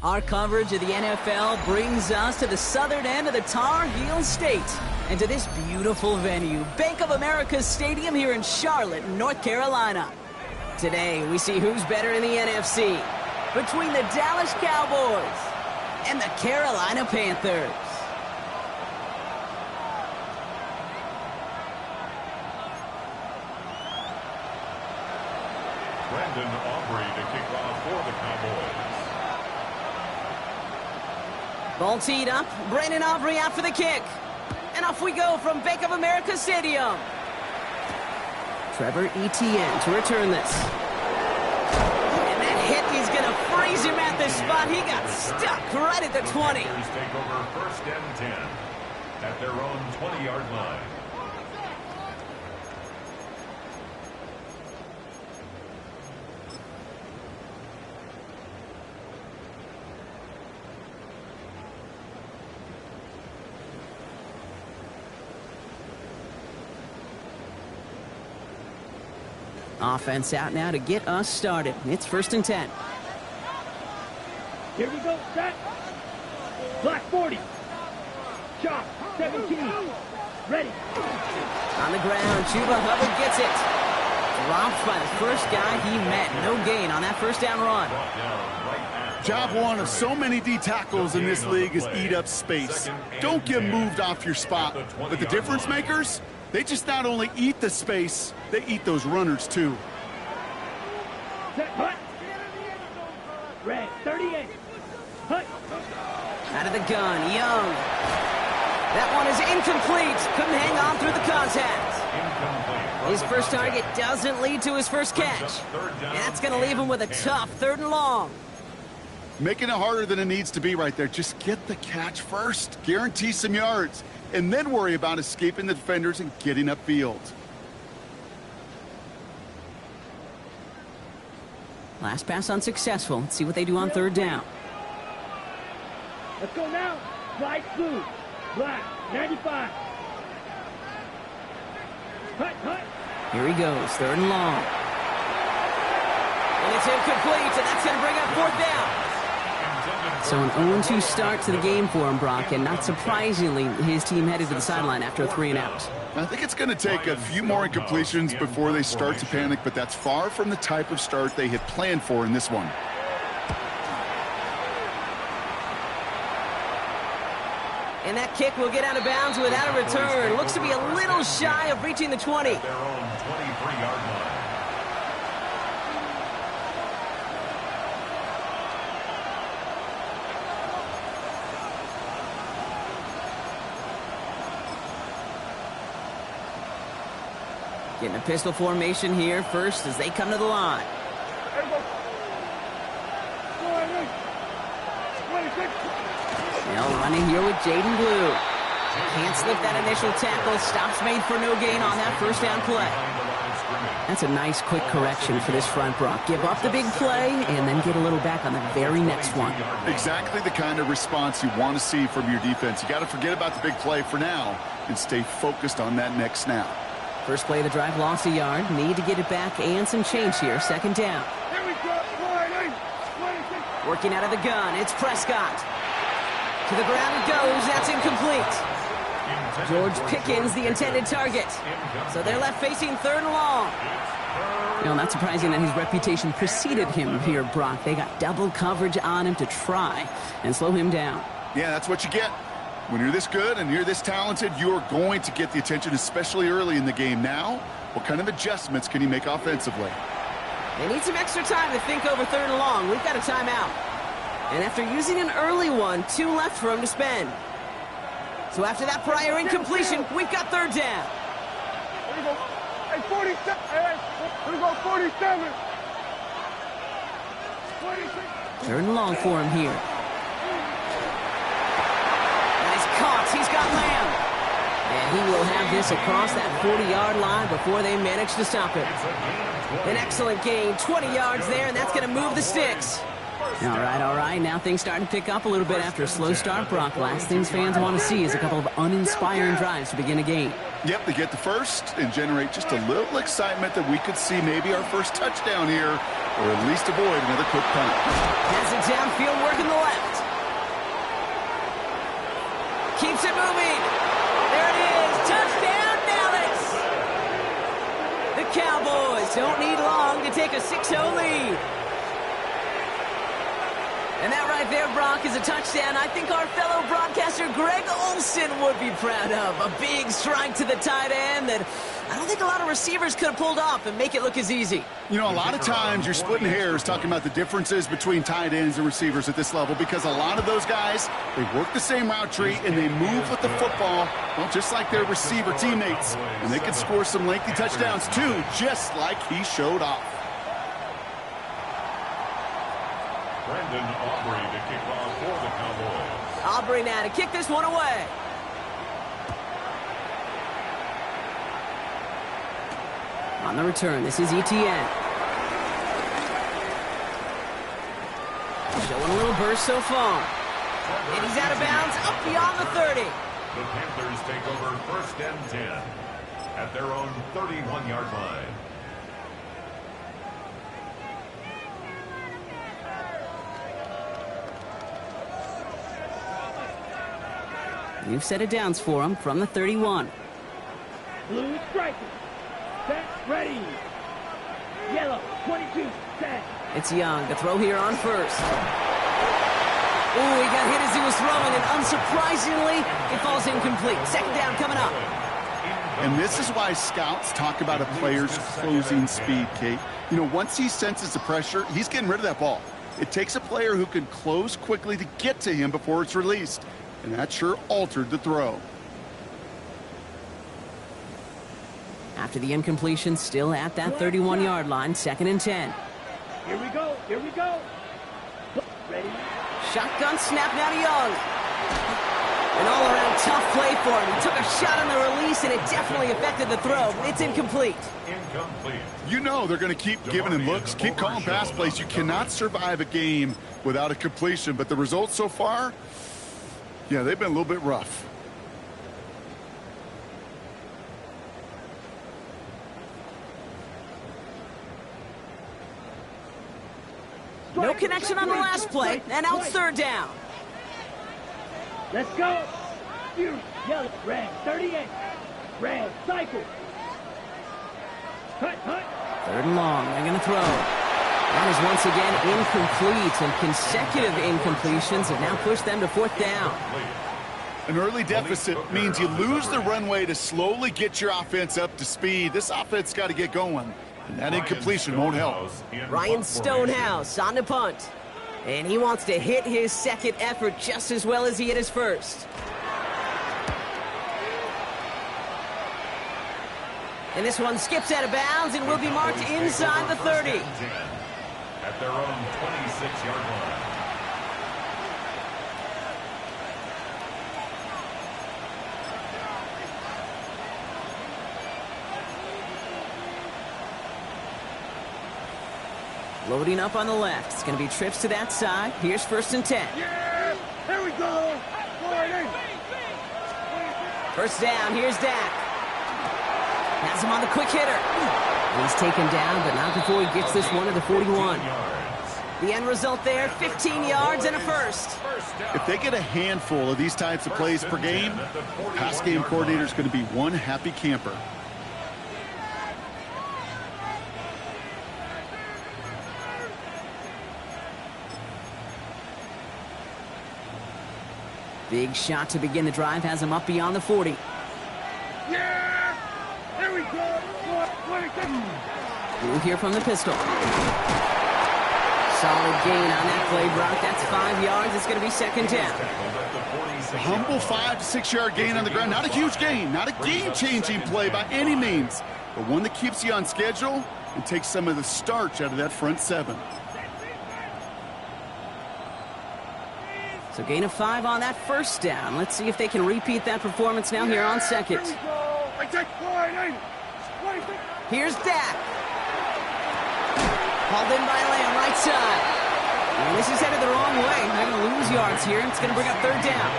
Our coverage of the NFL brings us to the southern end of the Tar Heel State and to this beautiful venue, Bank of America Stadium here in Charlotte, North Carolina. Today, we see who's better in the NFC between the Dallas Cowboys and the Carolina Panthers. Brandon Aubrey to kick off for the Cowboys. Ball teed up. Brandon Aubrey out for the kick. And off we go from Bank of America Stadium. Trevor Etienne to return this. And that hit is going to freeze him at this spot. He got stuck right at the 20. Take over first and 10 at their own 20-yard line. Offense out now to get us started. It's first and 10. Here we go, set. Black 40. Chop, 17. Ready. On the ground, Chuba Hubbard gets it. Dropped by the first guy he met. No gain on that first down run. Job one of so many D tackles in this league is eat up space. Don't get moved off your spot. But the difference makers, they just not only eat the space, they eat those runners too. Set, hut. Red, 38. Hut. Out of the gun, Young. That one is incomplete. Couldn't hang on through the contact. His first target doesn't lead to his first catch. And that's going to leave him with a tough 3rd and long. Making it harder than it needs to be right there. Just get the catch first. Guarantee some yards. And then worry about escaping the defenders and getting upfield. Last pass unsuccessful. Let's see what they do on 3rd down. Let's go now. Light blue. Black, 95. Hut, hut. Here he goes, 3rd and long. And it's incomplete, and that's going to bring up 4th down. So an 0-2 start to the game for him, Brock, and not surprisingly, his team headed to the sideline after a 3-and-out. I think it's going to take a few more incompletions before they start to panic, but that's far from the type of start they had planned for in this one. And that kick will get out of bounds without a return. Looks to be a little shy of reaching the 20. Their own 23-yard line. Getting a pistol formation here first as they come to the line. Now running here with Jaden Blue. Can't slip that initial tackle. Stops made for no gain on that first down play. That's a nice quick correction for this front, Brock. Give up the big play and then get a little back on the very next one. Exactly the kind of response you want to see from your defense. You got to forget about the big play for now and stay focused on that next snap. First play of the drive, lost a yard. Need to get it back and some change here. 2nd down. Working out of the gun, it's Prescott. To the ground it goes. That's incomplete. George Pickens, the intended target. So they're left facing 3rd and long. You know, not surprising that his reputation preceded him here, Brock. They got double coverage on him to try and slow him down. Yeah, that's what you get. When you're this good and you're this talented, you're going to get the attention, especially early in the game. Now, what kind of adjustments can he make offensively? They need some extra time to think over 3rd and long. We've got a timeout. And after using an early one, 2 left for him to spend. So after that prior incompletion, we've got 3rd down. Here we go. Hey, 47. Hey, here we go, 47. 3rd and long for him here. Caught. He's got Lamb. And he will have this across that 40-yard line before they manage to stop it. An excellent gain. 20 yards there, and that's going to move the sticks. All right. Now things starting to pick up a little bit after a slow start, Brock. Last things fans want to see is a couple of uninspiring drives to begin a game. Yep, they get the first and generate just a little excitement that we could see maybe our first touchdown here, or at least avoid another quick punt. Has it downfield, working the left. Keeps it moving. There it is. Touchdown, Dallas. The Cowboys don't need long to take a 6-0 lead. And that right there, Brock, is a touchdown I think our fellow broadcaster Greg Olson would be proud of. A big strike to the tight end that I don't think a lot of receivers could have pulled off and make it look as easy. You know, a lot of times you're splitting hairs talking about the differences between tight ends and receivers at this level, because a lot of those guys, they work the same route tree and they move with the football, well, just like their receiver teammates. And they can score some lengthy touchdowns too, just like he showed off. Brendan Aubrey to kick off for the Cowboys. Aubrey now to kick this one away. On the return, this is Etienne. Showing a little burst so far. And he's out of bounds, up beyond the 30. The Panthers take over 1st and 10 at their own 31-yard line. You've set it downs for him from the 31. Blue striker. Set, ready. Yellow, 22, set. It's Young to throw here on first. Ooh, he got hit as he was throwing, and unsurprisingly, it falls incomplete. 2nd down coming up. And this is why scouts talk about a player's closing speed, Kate. You know, once he senses the pressure, he's getting rid of that ball. It takes a player who can close quickly to get to him before it's released. And that sure altered the throw. After the incompletion, still at that 31-yard line, 2nd and 10. Here we go, here we go. Ready. Shotgun snap now to Young. An all-around tough play for him. He took a shot on the release, and it definitely affected the throw. It's incomplete. Incomplete. You know they're going to keep giving him looks, keep calling pass plays. You cannot survive a game without a completion, but the results so far, yeah, they've been a little bit rough. No connection on the last play, and now it's 3rd down. Let's go. You, yellow, red, 38. Red, cycle. Hut, hut. 3rd and long, they're going to throw. That is once again incomplete, and consecutive incompletions have now pushed them to 4th down. An early deficit means you lose the runway to slowly get your offense up to speed. This offense got to get going, and that incompletion won't help. Ryan Stonehouse on the punt. And he wants to hit his 2nd effort just as well as he hit his 1st. And this one skips out of bounds and will be marked inside the 30. At their own 26-yard line. Loading up on the left. It's going to be trips to that side. Here's 1st and 10. Yeah, here we go. 1st down. Here's Dak. Has him on the quick hitter. He's taken down, but not before he gets this one to the 41. The end result there, 15 yards and a 1st. If they get a handful of these types of plays per game, pass game coordinator is going to be one happy camper. Big shot to begin the drive, has him up beyond the 40. Yeah, here we go. Blue here from the pistol. Solid gain on that play, Brock. That's 5 yards. It's going to be 2nd down. Humble 5 to 6 yard gain on the ground. Not a huge gain, not a game-changing play by any means, but one that keeps you on schedule and takes some of the starch out of that front 7. So gain of 5 on that 1st down. Let's see if they can repeat that performance now here on 2nd. Here's Dak. Hauled in by Lamb, right side. And this is headed the wrong way. They're going to lose yards here. It's going to bring up 3rd down.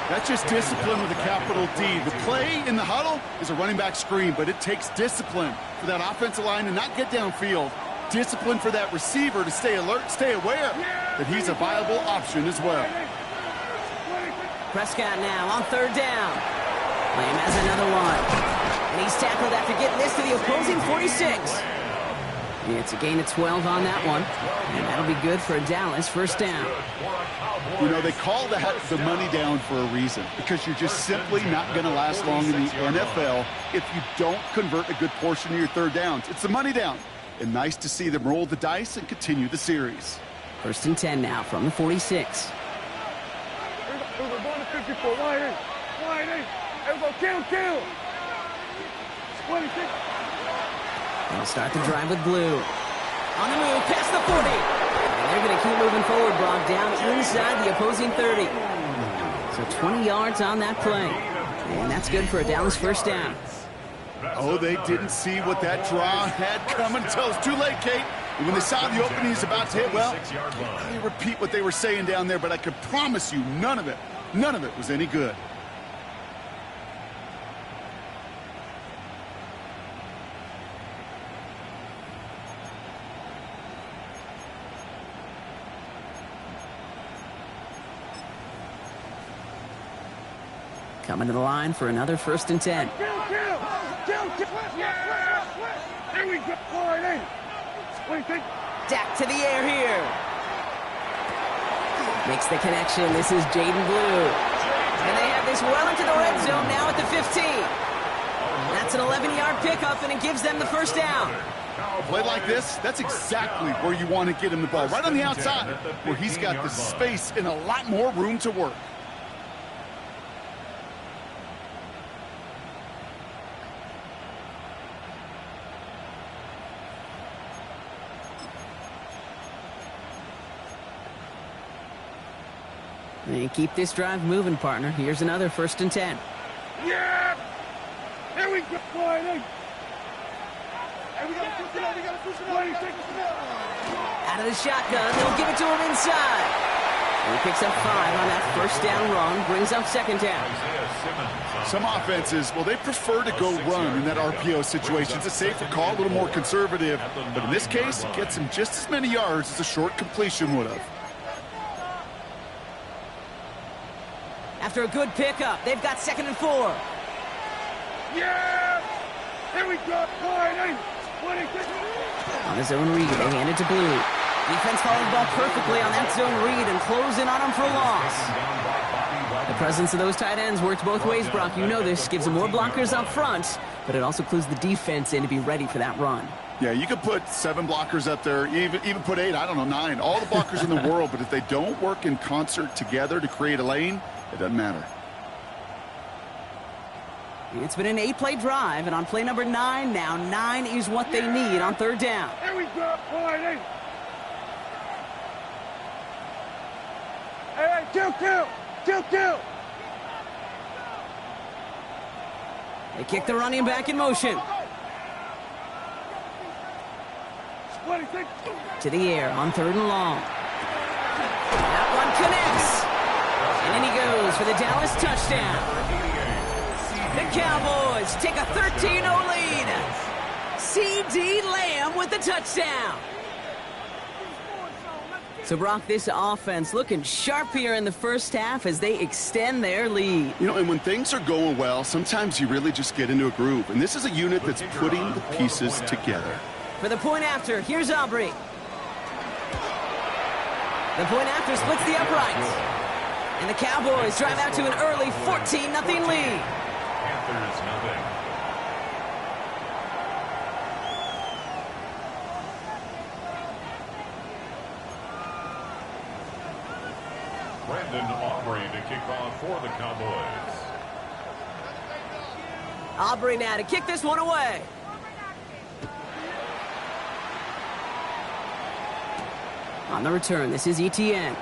That's just discipline with a capital D. The play in the huddle is a running back screen, but it takes discipline for that offensive line to not get downfield. Discipline for that receiver to stay alert, stay aware that he's a viable option as well. Prescott now on third down. Lamb has another one. And he's tackled after getting this to the opposing 46. It's a gain of 12 on that one. And that'll be good for a Dallas first down. You know, they call that the money down for a reason, because you're just simply not going to last long in the NFL if you don't convert a good portion of your third downs. It's the money down. And nice to see them roll the dice and continue the series. First and 10 now from the 46. We're going to 54. Wide in. Wide in. There we go. Kill. 26. They'll start the drive with Blue. On the move, past the 40. And they're going to keep moving forward, Brock, down inside the opposing 30. So 20 yards on that play. And that's good for a Dallas first down. Oh, they didn't see what that draw had coming until it was too late, Kate. And when they saw the opening he's about to hit, well, can't really repeat what they were saying down there, but I can promise you none of it was any good. Coming to the line for another first and 10. Kill. There we go. Wide in. 26. Dak to the air here. Makes the connection. This is Jaden Blue. And they have this well into the red zone now at the 15. That's an 11-yard pickup, and it gives them the first down. Play like this, that's exactly where you want to get him the ball. Right on the outside, where he's got the space and a lot more room to work. And keep this drive moving, partner. Here's another first and 10. Yeah! There we go. Wide in. And we got to push it up. Out of the shotgun, they'll give it to him inside. And he picks up 5 on that first down run, brings up second down. Some offenses, well, they prefer to go run in that RPO situation. It's a safer call, a little more conservative. But in this case, it gets him just as many yards as a short completion would have. After a good pickup, they've got second and 4. Yeah! Here we go. Wide in. 26. On the zone read, they hand it to Blue. Defense following the ball perfectly on that zone read and closing on him for a loss. The presence of those tight ends works both ways, Brock. You know this. Gives them more blockers up front, but it also clues the defense in to be ready for that run. Yeah, you could put 7 blockers up there, even put 8, I don't know, 9. All the blockers in the world, but if they don't work in concert together to create a lane, it doesn't matter. It's been an 8-play drive, and on play number 9 now, 9 is what they need on third down. There we go. Wide in. Hey, kill. They kick the running back in motion. 26. To the air on third and long. That one connects. And in he goes for the Dallas touchdown. The Cowboys take a 13-0 lead. C.D. Lamb with the touchdown. So, Brock, this offense looking sharp here in the first half as they extend their lead. You know, and when things are going well, sometimes you really just get into a groove. And this is a unit that's putting the pieces together. For the point after, here's Aubrey. The point after splits the uprights. And the Cowboys drive out to an early 14-0 lead. Panthers nothing. Brandon Aubrey to kick off for the Cowboys. Aubrey now to kick this one away. On the return, this is Etienne.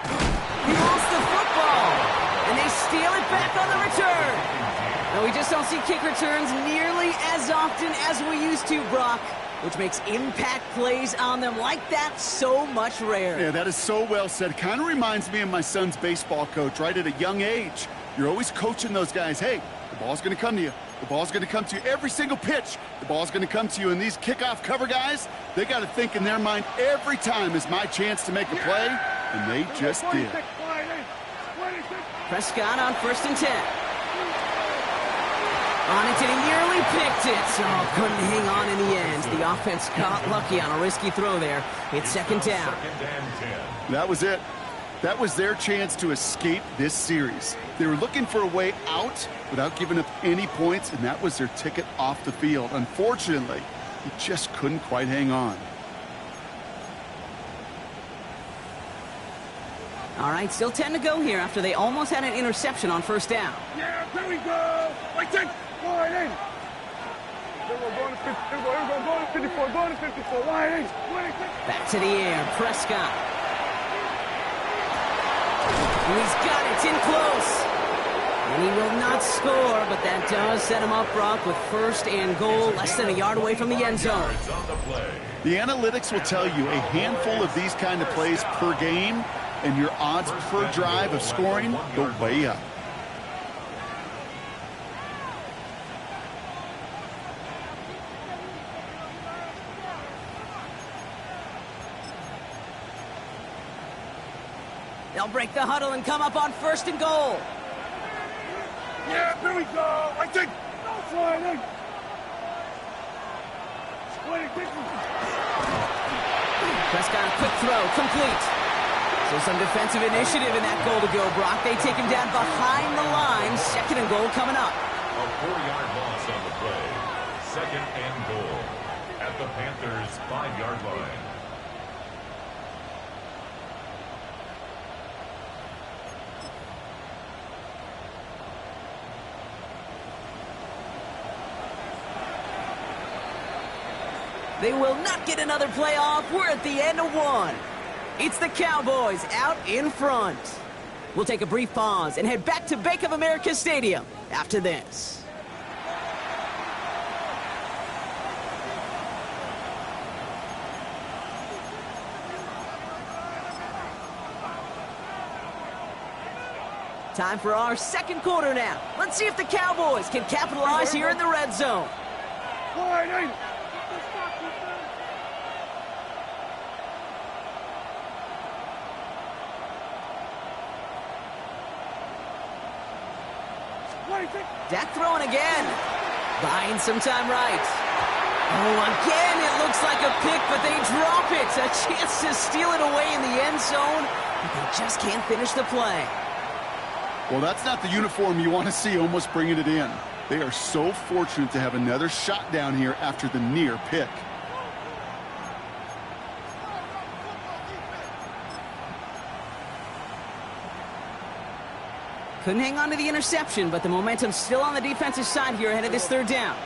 He lost the football, and they steal it back on the return. No, we just don't see kick returns nearly as often as we used to, Brock. which makes impact plays on them like that so much rarer. Yeah, that is so well said. Kind of reminds me of my son's baseball coach, right at a young age. You're always coaching those guys, hey, the ball's going to come to you. The ball's going to come to you every single pitch. The ball's going to come to you. And these kickoff cover guys, they got to think in their mind every time is my chance to make a play, and they just did. Prescott on 1st and 10. On it, and he nearly picked it. Oh, couldn't hang on in the end. The offense got lucky on a risky throw there. It's 2nd down. That was it. That was their chance to escape this series. They were looking for a way out without giving up any points, and that was their ticket off the field. Unfortunately, he just couldn't quite hang on. All right, still 10 to go here after they almost had an interception on 1st down. Yeah, there we go. Right there. Wide in. Here we go, going to 54, going to 54, wide in. Back to the air, Prescott. And he's got it in close. And he will not score, but that does set him up, Brock, with 1st and goal, less than a yard away from the end zone. The analytics will tell you a handful of these kind of plays per game, and your odds per drive of scoring go way up. They'll break the huddle and come up on 1st and goal. Yeah, there we go. Right there. Slide in. Prescott, a quick throw, complete. So some defensive initiative in that goal to go, Brock. They take him down behind the line. 2nd and goal coming up. A 4-yard loss on the play. 2nd and goal at the Panthers' 5-yard line. They will not get another play off. We're at the end of 1. It's the Cowboys out in front. We'll take a brief pause and head back to Bank of America Stadium after this. Time for our 2nd quarter now. Let's see if the Cowboys can capitalize here in the red zone. Wide in. Dak throwing again. Buying some time right. Oh, again, it looks like a pick, but they drop it. A chance to steal it away in the end zone, but they just can't finish the play. Well, that's not the uniform you want to see almost bringing it in. They are so fortunate to have another shot down here after the near pick. Couldn't hang on to the interception, but the momentum's still on the defensive side here ahead of this 3rd down.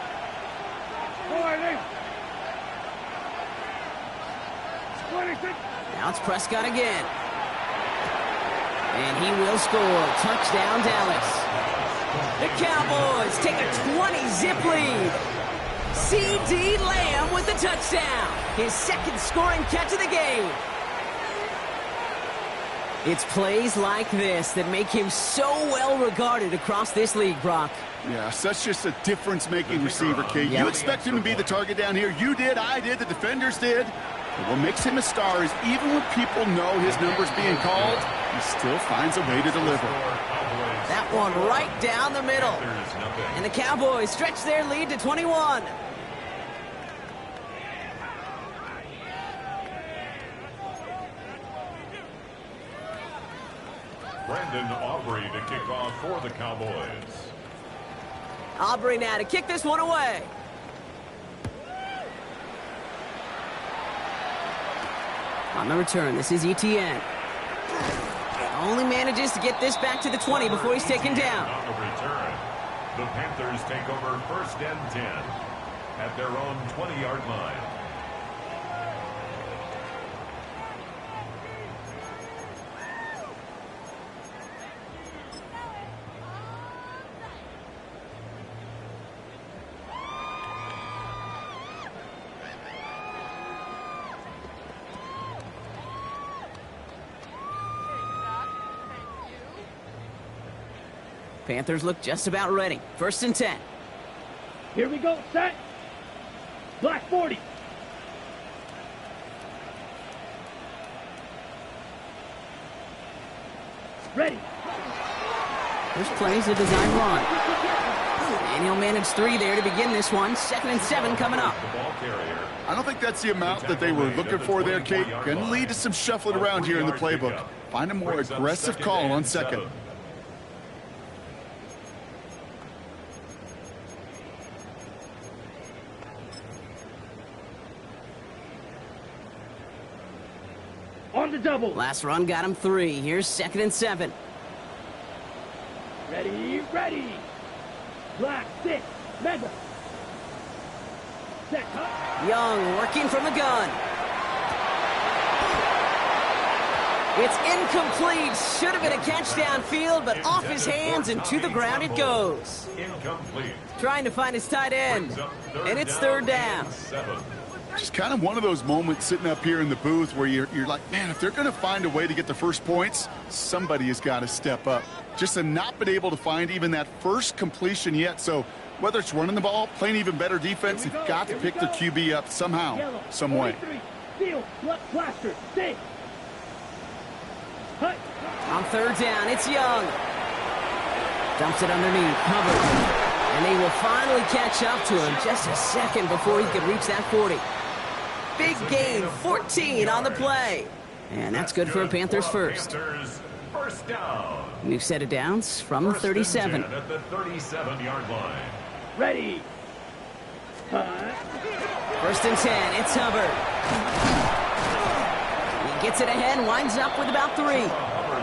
Now it's Prescott again. And he will score. Touchdown, Dallas. The Cowboys take a 20-zip lead. C.D. Lamb with the touchdown. His 2nd scoring catch of the game. It's plays like this that make him so well regarded across this league, Brock. Yeah, such just a difference-making receiver, Kate. You expect him to be the target down here. You did, I did, the defenders did. But what makes him a star is even when people know his number's being called, he still finds a way to deliver. That one right down the middle. And the Cowboys stretch their lead to 21. Brandon Aubrey to kick off for the Cowboys. Aubrey now to kick this one away. On the return, this is ETN. Only manages to get this back to the 20 before he's taken down. On the return, the Panthers take over 1st and 10 at their own 20-yard line. Panthers look just about ready. 1st and 10. Here we go, set. Black 40. Ready. First plays a design run. And he'll manage 3 there to begin this one. 2nd and 7 coming up. I don't think that's the amount that they were looking for there, Kate. Going to lead to some shuffling around here in the playbook. Find a more aggressive call on 2nd. On the double. Last run got him 3. Here's 2nd and 7. Ready, ready. Black 6. Mega. Set. Young working from the gun. It's incomplete. Should have been a catch downfield, but off his hands and to the ground it goes. Incomplete. Trying to find his tight end. And it's 3rd down. Just kind of one of those moments sitting up here in the booth where you're like, man, if they're going to find a way to get the first points, somebody has got to step up. Just to not been able to find even that first completion yet. So whether it's running the ball, playing even better defense, you've got to pick the QB up somehow, some way. Steel, blaster, stay. On 3rd down, it's Young. Dumps it underneath, covered. And they will finally catch up to him just a second before he could reach that 40. Big gain, 14 on the play. And that's good for a Panthers first. First down. New set of downs from the 37. At the 37-yard line. Ready. 1st and 10, it's Hubbard. He gets it ahead and winds up with about 3.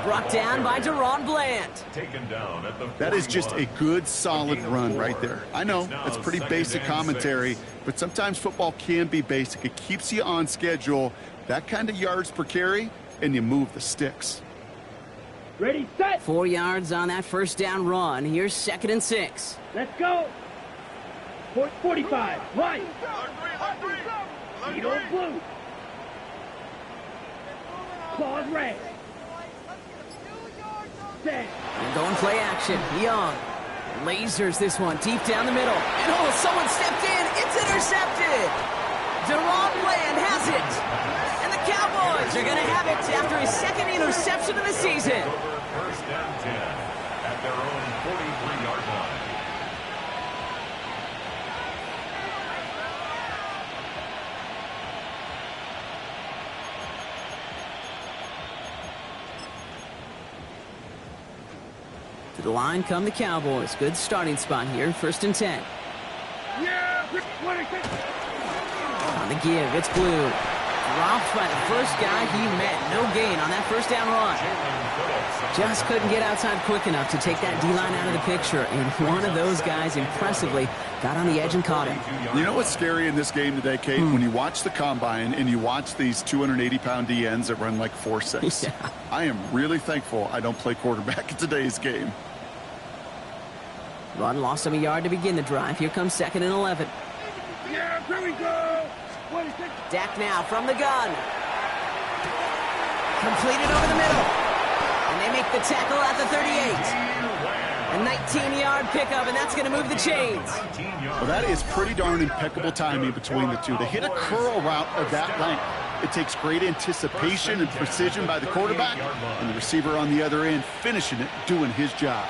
Brought down by Deron Bland. Taken down at the That is just a good, solid run right there. I know, it's pretty basic commentary, but sometimes football can be basic. It keeps you on schedule, that kind of yards per carry, and you move the sticks. Ready, set. 4 yards on that 1st down run. Here's 2nd and 6. Let's go. 45. Right. Eagle blue. Claws red. Set. And going play action. Young lasers this one deep down the middle. And oh, someone stepped in. It's intercepted. Deron Bland has it. And the Cowboys are going to have it after his 2nd interception of the season. 1st and 10 at their own 43-yard line. To the line come the Cowboys. Good starting spot here. 1st and 10. On the give, it's Blue. Dropped by the first guy he met. No gain on that 1st down run. Just couldn't get outside quick enough to take that D-line out of the picture. And one of those guys impressively got on the edge and caught him. You know what's scary in this game today, Kate? When you watch the combine and you watch these 280-pound DNs that run like 4.6. Yeah. I am really thankful I don't play quarterback in today's game. Run lost him a yard to begin the drive. Here comes 2nd and 11. Yeah, here we go. Dak now from the gun. Completed over the middle. And they make the tackle at the 38. A 19-yard pickup, and that's going to move the chains. Well, that is pretty darn impeccable timing between the two. To hit a curl route of that length, it takes great anticipation and precision by the quarterback, and the receiver on the other end finishing it, doing his job.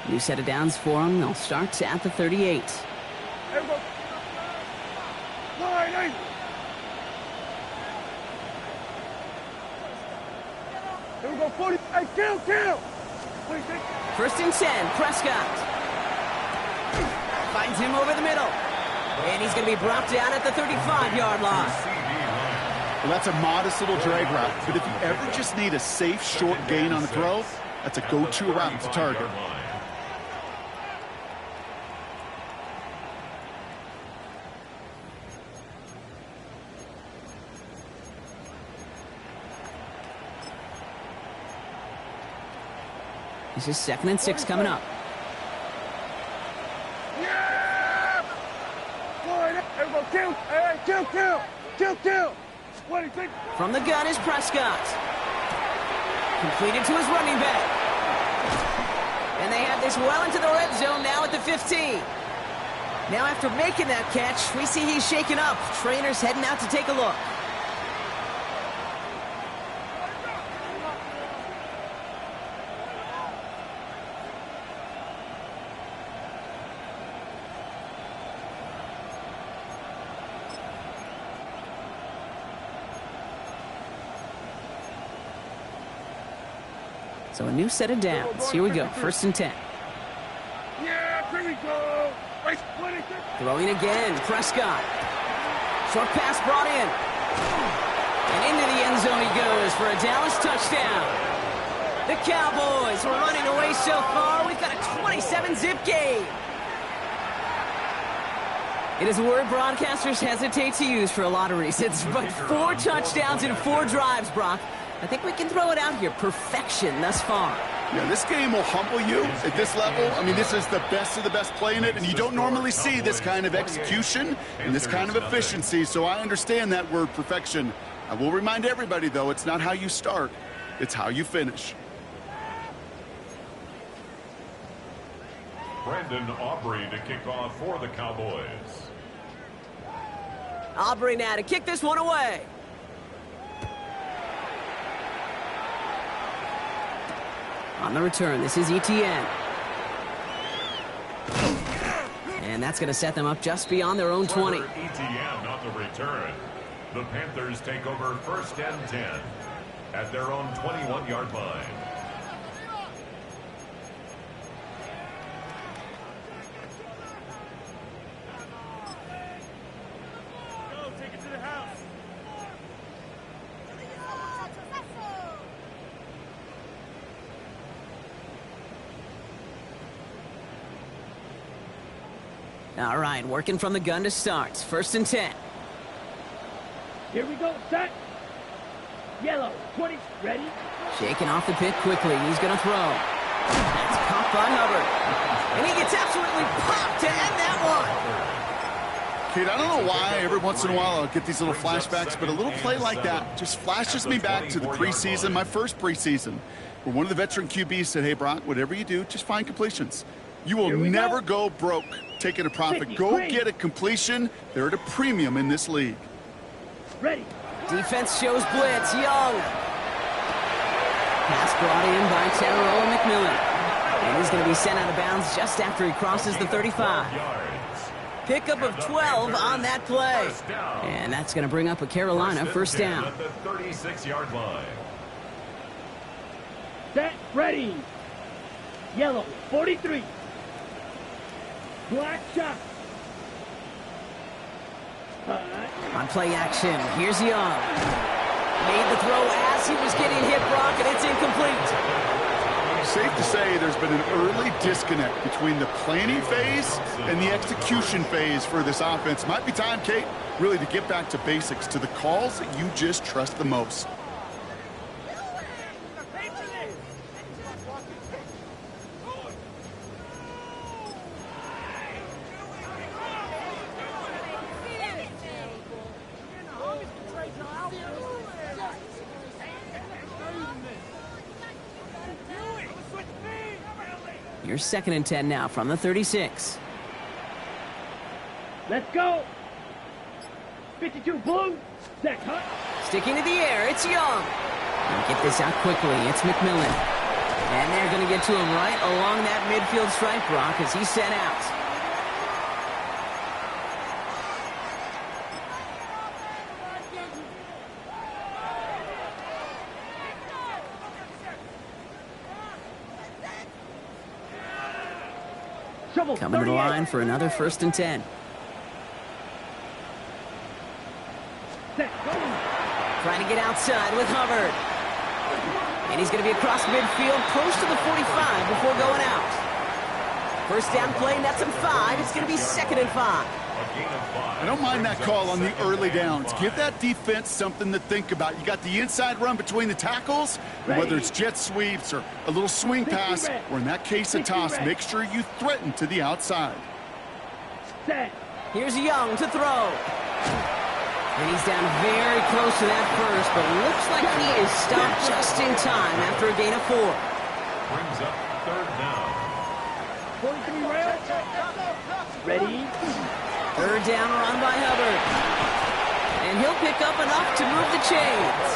New set of downs for them. They'll start at the 38. Line 8. Here we go, 40. Hey, kill. 26. 1st and 10, Prescott. Finds him over the middle. And he's going to be brought down at the 35-yard line. Well, that's a modest little drag route, but if you ever just need a safe, short gain on the throw, that's a go-to route to target. This is 2nd and 6 coming up. Yeah! 40. kill. Hey, kill. What do you think? From the gun is Prescott. Completed to his running back. And they have this well into the red zone now at the 15. Now after making that catch, we see he's shaken up. Trainer's heading out to take a look. So a new set of downs. Here we go, 1st and 10. Yeah, here we go. Throwing again, Prescott. Short pass brought in. And into the end zone he goes for a Dallas touchdown. The Cowboys were running away so far. We've got a 27-zip game. It is a word broadcasters hesitate to use for a lot of reasons, but 4 touchdowns in 4 drives, Brock. I think we can throw it out here. Perfection thus far. Yeah, this game will humble you at this level. I mean, this is the best of the best playing it, and you don't normally see this kind of execution and this kind of efficiency, so I understand that word perfection. I will remind everybody, though, it's not how you start, it's how you finish. Brandon Aubrey to kick off for the Cowboys. Aubrey now to kick this one away. On the return, this is Etienne. And that's going to set them up just beyond their own 20. Etienne on the return. The Panthers take over 1st and 10 at their own 21-yard line. All right, working from the gun to start. 1st and 10. Here we go, set. Yellow, 20, ready? Shaking off the pit quickly. He's going to throw. That's caught by Hubbard. And he gets absolutely popped to end that one. Kate, I don't know why every once in a while I'll get these little flashbacks, but a little play like that just flashes me back to the preseason, my first preseason, where one of the veteran QBs said, hey, Brock, whatever you do, just find completions. You will never go broke taking a profit. Go get a completion. They're at a premium in this league. Ready. Defense shows blitz. Young. Pass brought in by Terrell McMillan. And he's going to be sent out of bounds just after he crosses the 35. Pickup of 12 on that play. And that's going to bring up a Carolina 1st down. At the 36-yard line. Set, ready. Yellow, 43. Black shot. On play action, here's Young. Made the throw as he was getting hit, Brock, and it's incomplete. Safe to say there's been an early disconnect between the planning phase and the execution phase for this offense. Might be time, Kate, really to get back to basics, to the calls that you just trust the most. Here's 2nd and 10 now from the 36. Let's go. 52 blue. Set, cut. Sticking to the air, it's Young. And get this out quickly, it's McMillan. And they're going to get to him right along that midfield stripe, Brock, as he's sent out. Coming to the line for another 1st and 10. Trying to get outside with Hubbard. And he's going to be across midfield, close to the 45 before going out. 1st down play, nets him 5. It's going to be 2nd and 5. I don't mind that call on the early downs. Give that defense something to think about. You got the inside run between the tackles, whether it's jet sweeps or a little swing pass, or in that case a toss, make sure you threaten to the outside. Set. Here's Young to throw. And he's down very close to that first, but looks like he is stopped just in time after a gain of 4. Brings up third down. Ready? Third down run by Hubbard. And he'll pick up enough to move the chains.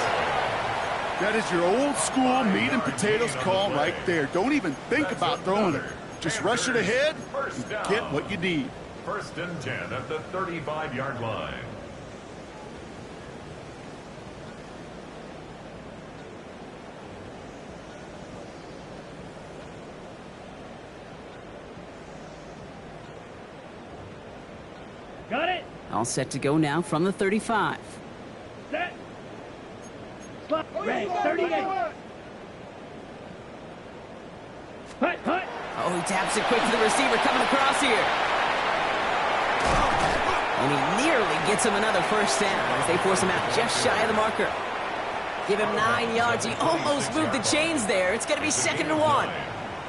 That is your old school meat and potatoes call right there. Don't even think about throwing it. Just rush it ahead and get what you need. 1st and 10 at the 35-yard line. Got it? All set to go now from the 35. Set. Slot. Ready. 38. Hut, hut. Oh, he taps it quick to the receiver coming across here. And he nearly gets him another first down as they force him out just shy of the marker. Give him 9 yards. He almost moved the chains there. It's going to be 2nd and 1.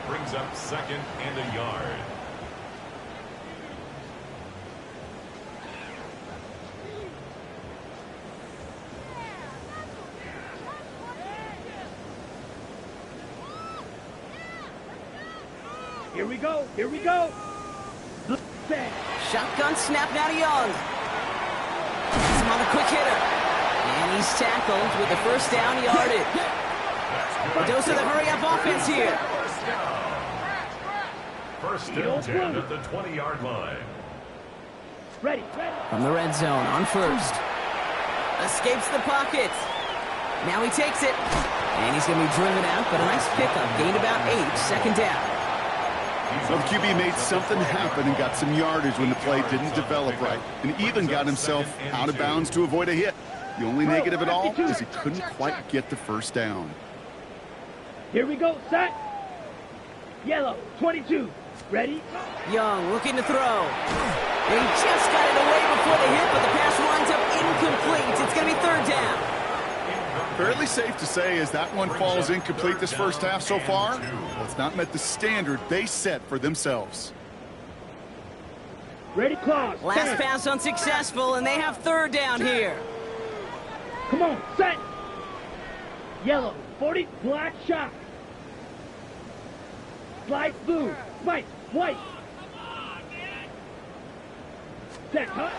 Brings up 2nd and a yard. Here we go. Here we go. Set. Shotgun snap now to Young. He's him on the quick hitter. And he's tackled with the first down yardage. A dose of the hurry-up offense here. First and 10 at the 20-yard line. Ready. From the red zone on first. Escapes the pocket. Now he takes it. And he's going to be driven out, but a nice pickup. Gained about 8, 2nd down. Well, the QB made something happen and got some yardage when the play didn't develop right, and even got himself out of bounds to avoid a hit. The only negative at all is he couldn't quite get the first down. Here we go. Set. Yellow. 22. Ready? Young looking to throw. And he just got it away before the hit, but the pass winds up incomplete. It's going to be 3rd down. Fairly safe to say as that one falls incomplete this first half so far, well, it's not met the standard they set for themselves. Ready, claws. Last pass unsuccessful, and they have 3rd down here. Come on, set. Yellow, 40, black shot. Slide blue, Mike, white. Set, huh?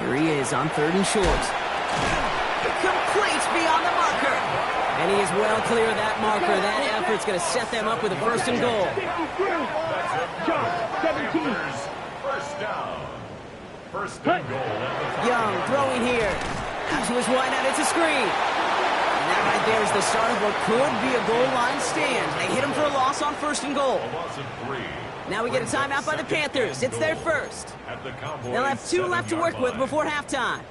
Here he is on 3rd and short. Complete beyond the marker. And he is well clear of that marker. That effort's going to set them up with a 1st and goal. John, 17. First down. 1st and goal. Young throwing here. Out to his wideout. It's a screen. And that right there is the start of what could be a goal line stand. They hit him for a loss on 1st and goal. A loss of 3. Now we get a timeout by the Panthers. It's their first. They'll have 2 left to work with before halftime.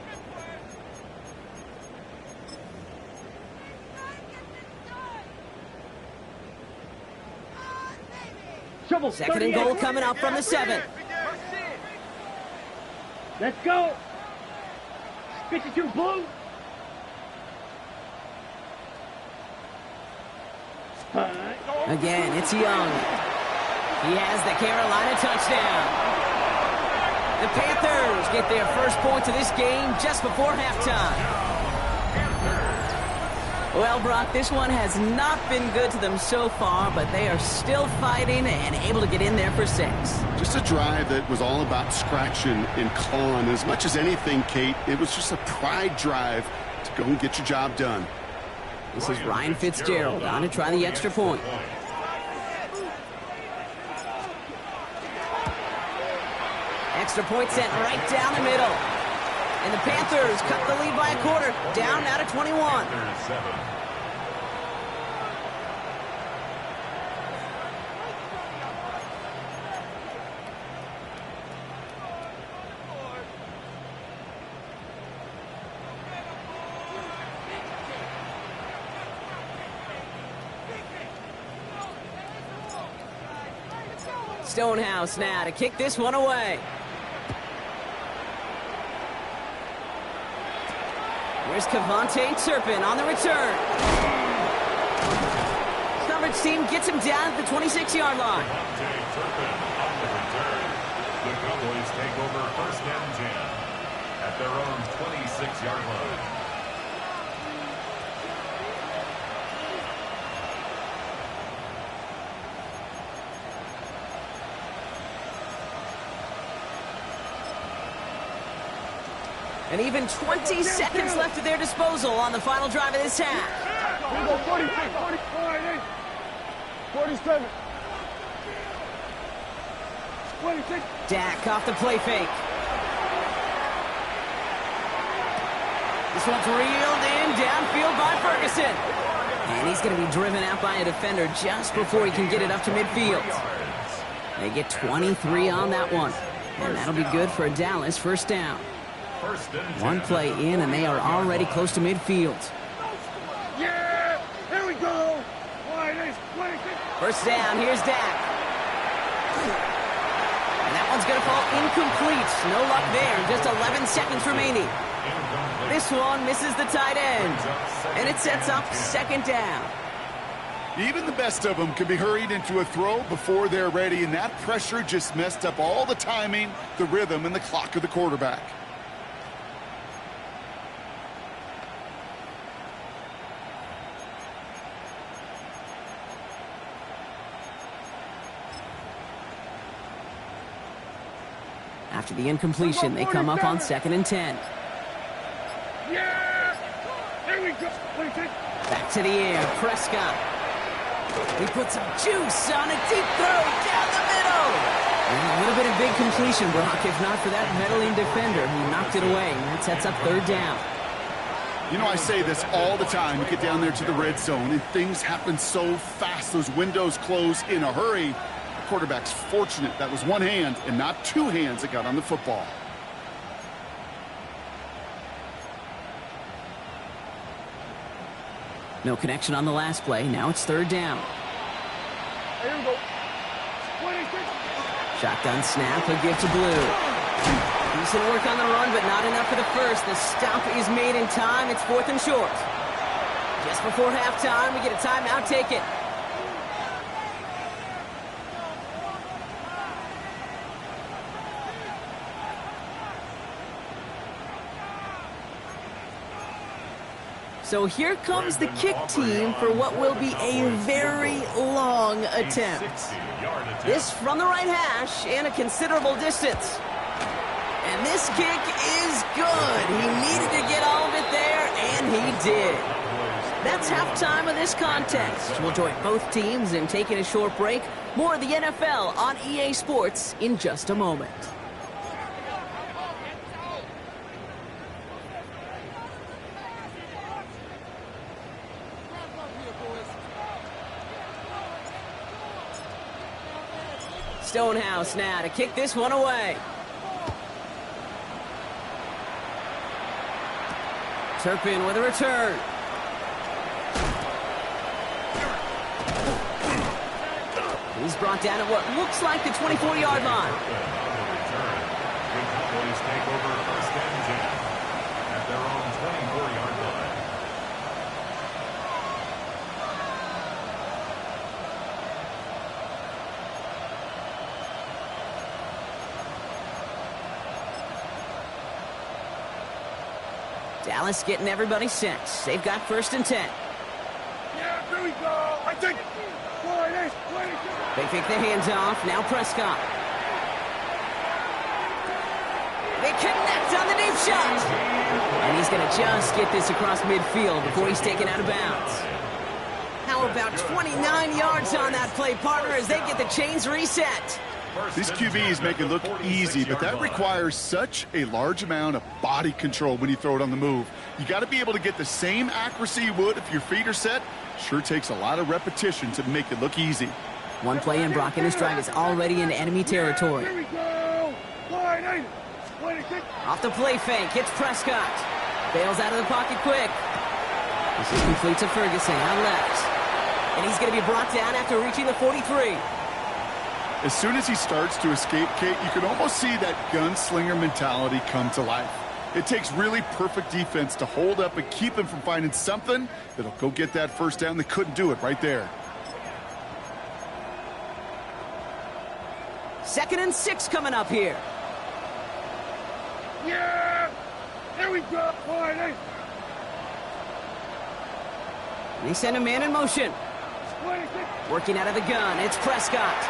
Trouble. 2nd and goal coming up from the 7. Let's go. 52 blue. Again, it's Young. He has the Carolina touchdown. The Panthers get their first points of this game just before halftime. Well, Brock, this one has not been good to them so far, but they are still fighting and able to get in there for 6. Just a drive that was all about scratching and clawing. As much as anything, Kate, it was just a pride drive to go and get your job done. This is Ryan Fitzgerald on to try the extra point. Extra point sent right down the middle. And the Panthers cut the lead by a quarter, down now to 21. Stonehouse now to kick this one away. Here's Cavante Turpin on the return. Coverage team gets him down at the 26-yard line. Turpin on the return. The Cowboys take over 1st and 10 at their own 26-yard line. And even 20 seconds left at their disposal on the final drive of this half. Here we go, 46, 45, 47. 26. Dak off the play fake. This one's reeled in downfield by Ferguson. And he's going to be driven out by a defender just before he can get it up to midfield. They get 23 on that one. And that'll be good for a Dallas first down. One play in, and they are already close to midfield. Yeah! Here we go! First down, here's Dak. And that one's going to fall incomplete. No luck there, just 11 seconds remaining. This one misses the tight end, and it sets up second down. Even the best of them can be hurried into a throw before they're ready, and that pressure just messed up all the timing, the rhythm, and the clock of the quarterback. After the incompletion, they come up on 2nd and 10. Yeah! Here we go! Back to the air, Prescott. He puts some juice on a deep throw down the middle. And a little bit of big completion, Brock. If not for that meddling defender, he knocked it away, and that sets up third down. You know, I say this all the time. You get down there to the red zone, and things happen so fast. Those windows close in a hurry. The quarterback's fortunate that was one hand and not two hands that got on the football. No connection on the last play. Now it's third down. Here we go. 26. Shotgun snap, a give to Blue. Decent work on the run, but not enough for the first. The stop is made in time. It's 4th and short. Just before halftime, we get a timeout. Take it. So here comes the kick team for what will be a very long attempt. This from the right hash and a considerable distance. And this kick is good. He needed to get all of it there, and he did. That's halftime of this contest. We'll join both teams in taking a short break. More of the NFL on EA Sports in just a moment. Stonehouse now to kick this one away. Turpin with a return. He's brought down at what looks like the 24-yard line. The Cowboys take over first and 10 at their own 24-yard line. Dallas getting everybody set. They've got first and 10. Yeah, here we go. I take it. They take the hands off. Now Prescott. They connect on the deep shot. And he's going to just get this across midfield before he's taken out of bounds. How about 29 yards on that play, partner, as they get the chains reset? These QBs make it look easy, but that requires such a large amount of body control when you throw it on the move. You got to be able to get the same accuracy you would if your feet are set. Sure takes a lot of repetition to make it look easy. One play in, Brock, and this drive is already in enemy territory. Here we go. 26. Off the play fake, hits Prescott. Bails out of the pocket quick. This is complete to Ferguson on left. And he's going to be brought down after reaching the 43. As soon as he starts to escape, Kate, you can almost see that gunslinger mentality come to life. It takes really perfect defense to hold up and keep him from finding something that'll go get that first down. They couldn't do it right there. 2nd and 6 coming up here. Yeah! Here we go. Wide, hey. They send a man in motion. 26. Working out of the gun, it's Prescott.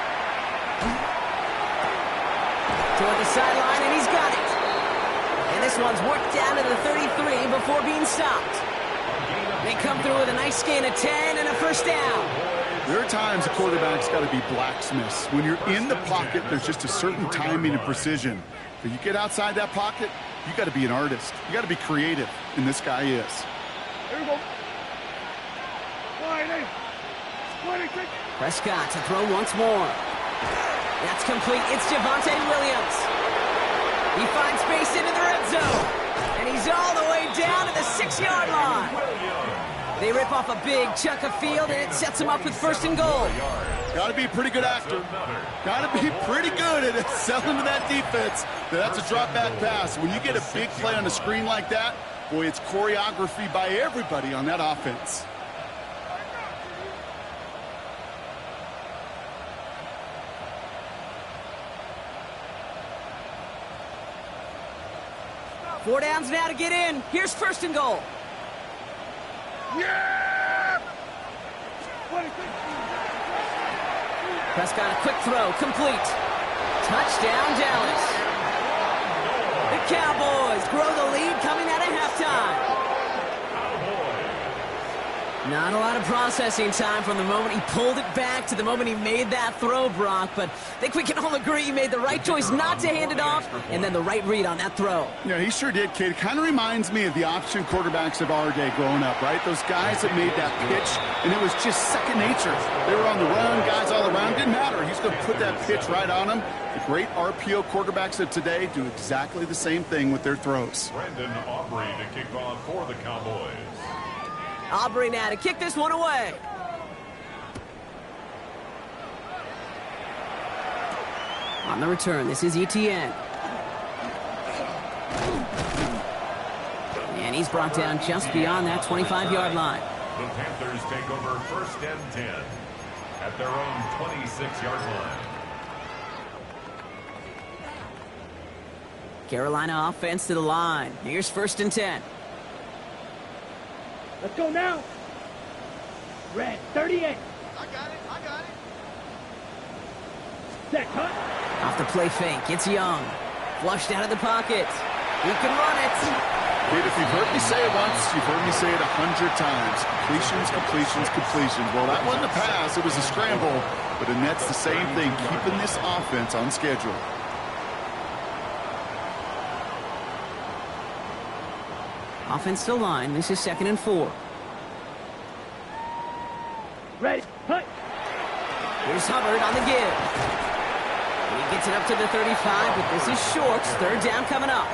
Toward the sideline, and he's got it. And this one's worked down to the 33 before being stopped. They come through with a nice gain of 10 and a first down. There are times a quarterback's got to be blacksmiths. When you're in the pocket, there's just a certain timing and precision. But you get outside that pocket, you got to be an artist. You got to be creative, and this guy is. Here we go. Wide, hey. 26. Prescott to throw once more. That's complete. It's Javonte Williams. He finds space into the red zone. And he's all the way down to the 6-yard line. They rip off a big chunk of field, and it sets them up with first and goal. Got to be a pretty good actor. Got to be pretty good at selling to that defense. That's a drop-back pass. When you get a big play on the screen like that, boy, it's choreography by everybody on that offense. Four downs now to get in. Here's first and goal. Yeah! 26. Prescott, a quick throw, complete. Touchdown, Dallas. The Cowboys grow the lead coming out of halftime. Not a lot of processing time from the moment he pulled it back to the moment he made that throw, Brock, but I think we can all agree he made the right choice not to hand it off, and then the right read on that throw. Yeah, he sure did, Kate. It kind of reminds me of the option quarterbacks of our day growing up, right? Those guys that made that pitch, and it was just second nature. They were on the run, guys all around. Didn't matter. He's going to put that pitch right on them. The great RPO quarterbacks of today do exactly the same thing with their throws. Brandon Aubrey to kick off for the Cowboys. Aubrey now to kick this one away. On the return, this is Etienne. And he's brought down just beyond that 25-yard line. The Panthers take over first and 10 at their own 26-yard line. Carolina offense to the line. Here's first and 10. Let's go now. Red 38. I got it. Set, cut. Off the play fake, it's Young. Flushed out of the pocket. He can run it. Kate, if you've heard me say it once, you've heard me say it 100 times. Completions, completions, completions. Well, that wasn't a pass. It was a scramble. But Annette's the same thing, keeping this offense on schedule. Offense to line. This is second and 4. Ready, cut. Here's Hubbard on the give. And he gets it up to the 35, but this is short. Third down coming up.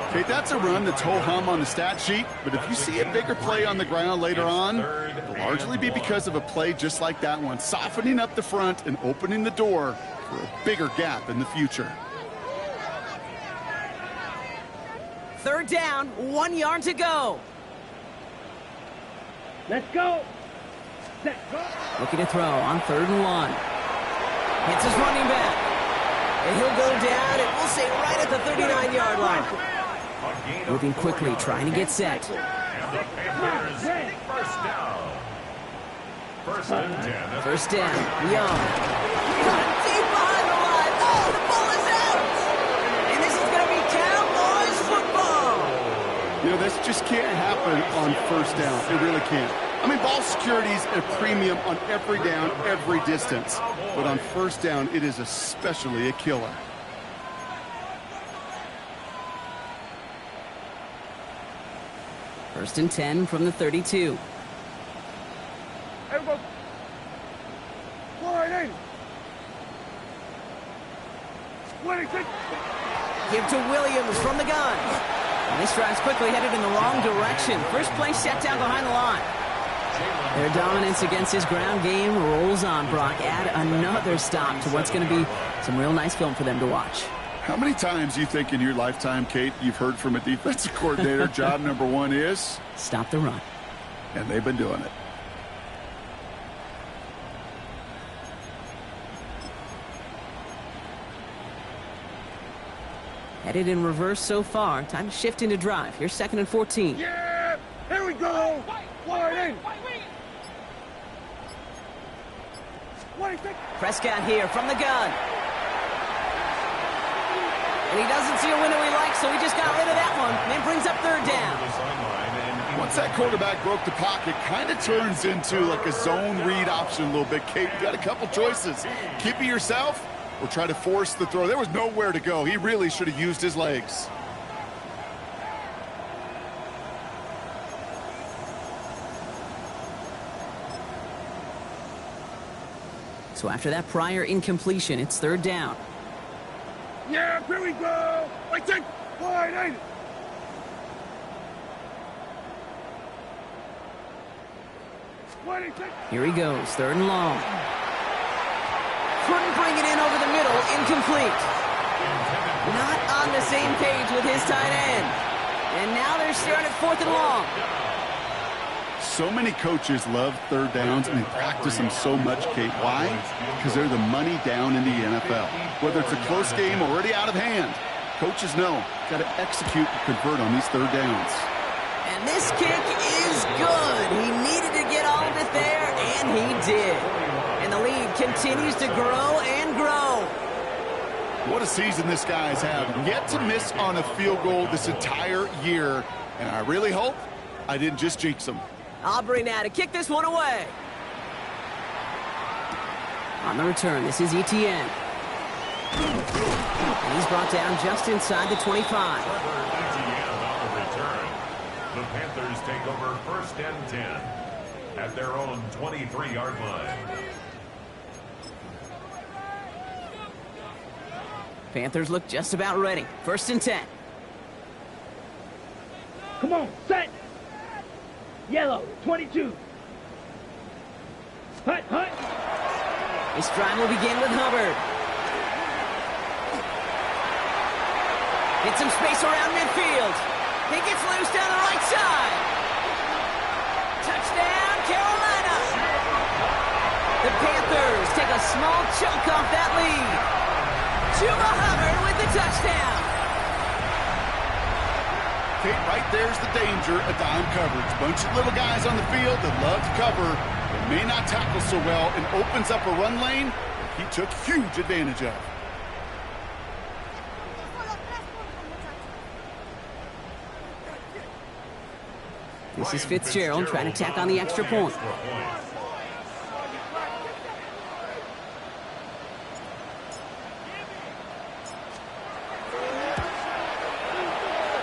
Okay, that's a run that's ho-hum on the stat sheet, but if you see a bigger play on the ground later on, it'll largely be because of a play just like that one, softening up the front and opening the door for a bigger gap in the future. Third down, 1 yard to go. Let's go. Set, go. Looking to throw on 3rd and 1. Hits his running back. And he'll go down, and we'll say right at the 39-yard line. Moving quickly, trying to get set. And the Panthers first down. First and 10. First down, Young. Got it deep behind the line. Oh, the ball is out. And this is going to be Cowboys football. You know, this just can't happen on first down. It really can't. I mean, ball security is a premium on every down, every distance. But on first down, it is especially a killer. First and 10 from the 32. Everybody. Wide, hey. 26. Give to Williams from the gun. And this drive's quickly headed in the wrong direction. First play set down behind the line. Their dominance against his ground game rolls on, Brock. Add another stop to what's going to be some real nice film for them to watch. How many times do you think in your lifetime, Kate, you've heard from a defensive coordinator, job number 1 is? Stop the run. And they've been doing it. Headed in reverse so far. Time to shift into drive. Here's 2nd and 14. Yeah! Here we go! Wide in! Prescott here from the gun. And he doesn't see a window he likes, so he just got rid of that one. And then brings up 3rd down. Once that quarterback broke the pocket, kind of turns into like a zone read option a little bit. Kate, you got a couple choices. Keep it yourself or try to force the throw. There was nowhere to go. He really should have used his legs. So after that prior incompletion, it's 3rd down. Yeah, here we go! Wait, take! Wide in! Here he goes, 3rd and long. Couldn't bring it in over the middle, incomplete. Not on the same page with his tight end. And now they're staring at 4th and long. So many coaches love 3rd downs and they practice them so much, Kate. Why? Because they're the money down in the NFL. Whether it's a close game or already out of hand, coaches know got to execute and convert on these 3rd downs. And this kick is good. He needed to get all of it there, and he did. And the lead continues to grow and grow. What a season this guy's had. Yet to miss on a field goal this entire year. And I really hope I didn't just jinx him. Aubrey now to kick this one away. On the return, this is Etienne. And he's brought down just inside the 25. Etienne on the return. The Panthers take over 1st and 10 at their own 23-yard line. Panthers look just about ready. 1st and 10. Come on, set. Yellow, 22. Hut, hut. This drive will begin with Hubbard. Get some space around midfield. He gets loose down the right side. Touchdown, Carolina. The Panthers take a small chunk off that lead. Chuba Hubbard with the touchdown. Kate, right there's the danger of dime coverage. Bunch of little guys on the field that love to cover, but may not tackle so well, and opens up a run lane that he took huge advantage of. This is Fitzgerald trying to tack on the extra point.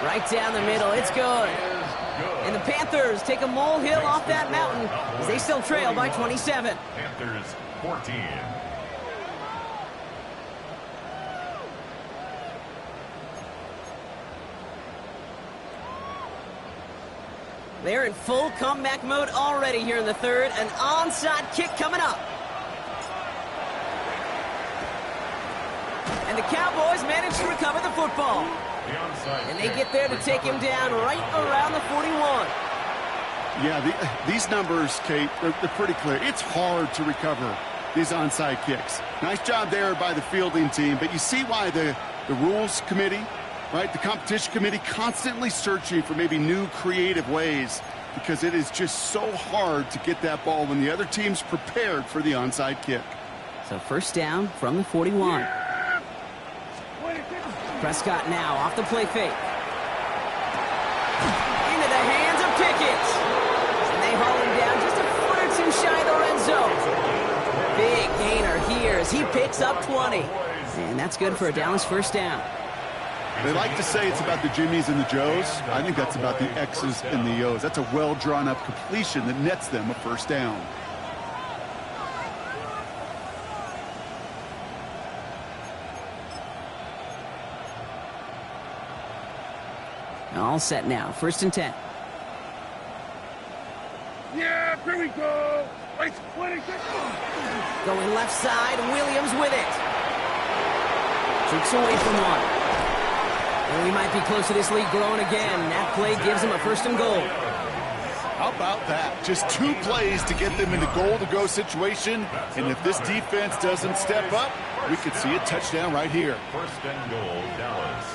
Right down the middle, it's good. And the Panthers take a molehill off that mountain as they still trail by 27. Panthers 14. They're in full comeback mode already here in the 3rd. An onside kick coming up. And the Cowboys manage to recover the football. And they get there to take him down right around the 41. Yeah, these numbers, Kate, they're pretty clear. It's hard to recover these onside kicks. Nice job there by the fielding team, but you see why the rules committee, right, the competition committee constantly searching for maybe new creative ways, because it is just so hard to get that ball when the other team's prepared for the onside kick. So 1st down from the 41. Prescott now off the play fake. Into the hands of Pickett. And they haul him down just a foot or two shy of the red zone. Big gainer here as he picks up 20. And that's good for a Dallas 1st down. They like to say it's about the Jimmies and the Joes. I think that's about the X's and the O's. That's a well-drawn-up completion that nets them a 1st down. All set now. 1st and 10. Yeah, here we go. Wait, 26. Going left side, Williams with it. Cheeks away from one. And we might be close to this lead growing again. That play gives him a 1st and goal. How about that? Just 2 plays to get them in the goal-to-go situation. And if this defense doesn't step up, we could see a touchdown right here. 1st and goal, Dallas.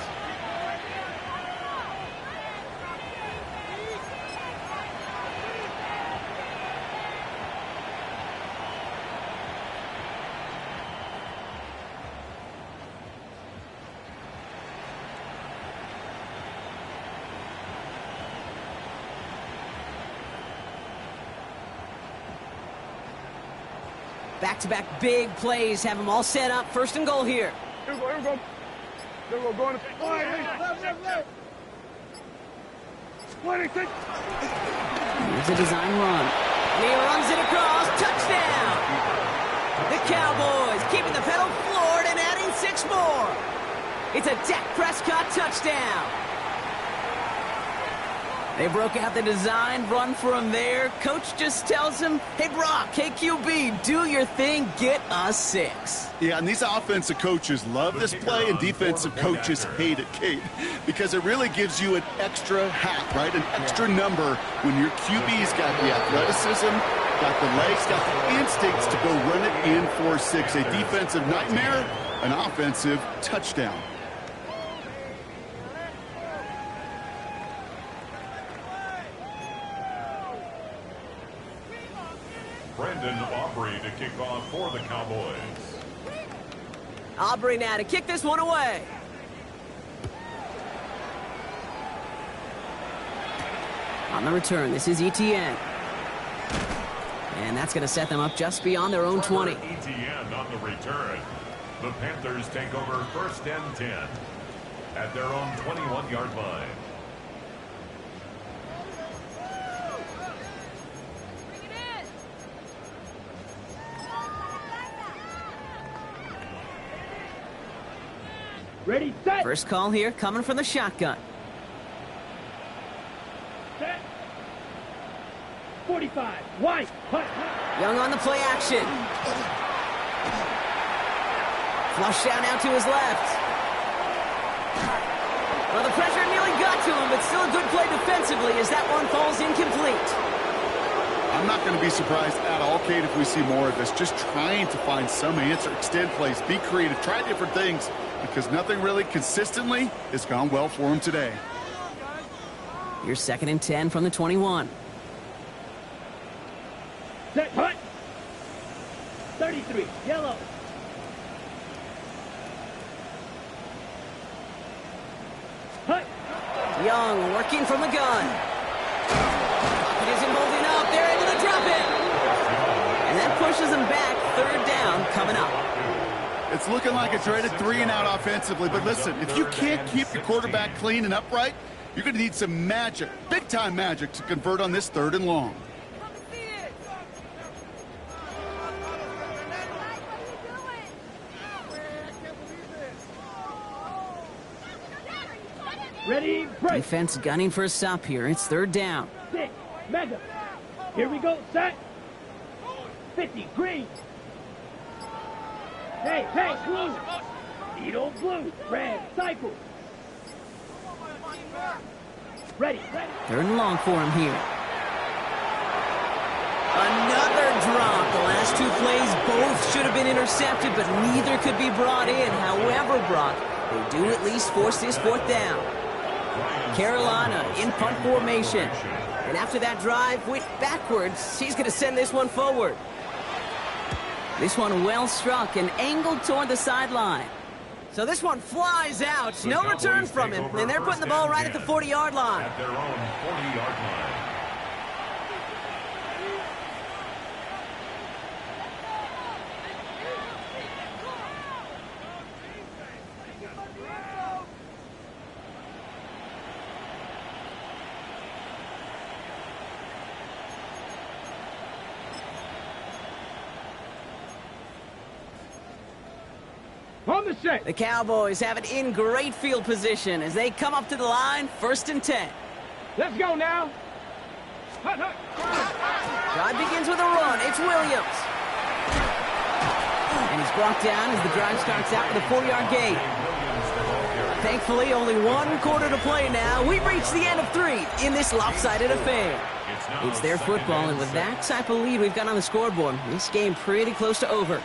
Back-to-back big plays have them all set up. First and goal here. Here we go, here we go. Here we go, going to wide. Wide, six. Here's a design run. And he runs it across. Touchdown! The Cowboys keeping the pedal floored and adding 6 more. It's a Dak Prescott touchdown. They broke out the design run for him there. Coach just tells him, hey, Brock, hey, QB, do your thing, get us 6. Yeah, and these offensive coaches love this play, and defensive coaches hate it, Kate, because it really gives you an extra hat, right? An extra number when your QB's got the athleticism, got the legs, got the instincts to go run it in for 6. A defensive nightmare, an offensive touchdown. Brendan Aubrey to kick off for the Cowboys. Aubrey now to kick this one away. On the return, this is ETN. And that's going to set them up just beyond their own 20. ETN on the return. The Panthers take over first and 10 at their own 21-yard line. Ready, set. First call here coming from the shotgun. Set. 45. Wide. Hut. Young on the play action. Flush down now to his left. Well, the pressure nearly got to him, but still a good play defensively as that one falls incomplete. I'm not going to be surprised at all, Kate, if we see more of this. Just trying to find some answer, extend plays, be creative, try different things, because nothing really consistently has gone well for him today. Here's 2nd and 10 from the 21. Set. Hut. 33. Yellow. Hut. Young working from the gun. It isn't holding up. They're able to drop it. And that pushes them back. 3rd down coming up. It's looking like a dreaded 3-and-out offensively, but listen, if you can't keep your quarterback clean and upright, you're going to need some magic, big-time magic, to convert on this 3rd and long. Ready, break. Defense gunning for a stop here. It's 3rd down. 6. Mega. Here we go, set. 50. Green. Hey, blue. Needle blue. Red. Cycle. Ready. 3rd and long for him here. Another drop. The last 2 plays both should have been intercepted, but neither could be brought in. However, Brock, they do at least force this 4th down. Carolina in punt formation. And after that drive went backwards, he's going to send this one forward. This one well struck and angled toward the sideline. So this one flies out. No return from him. And they're putting the ball right at the 40-yard line. At their own 40-yard line. On the set. The Cowboys have it in great field position as they come up to the line, 1st and 10. Let's go now. Hut. Drive begins with a run. It's Williams. And he's brought down as the drive starts out with a 4-yard gain. Thankfully, only 1 quarter to play now. We've reached the end of 3 in this lopsided affair. It's their football, and with that type of lead we've got on the scoreboard, this game pretty close to over.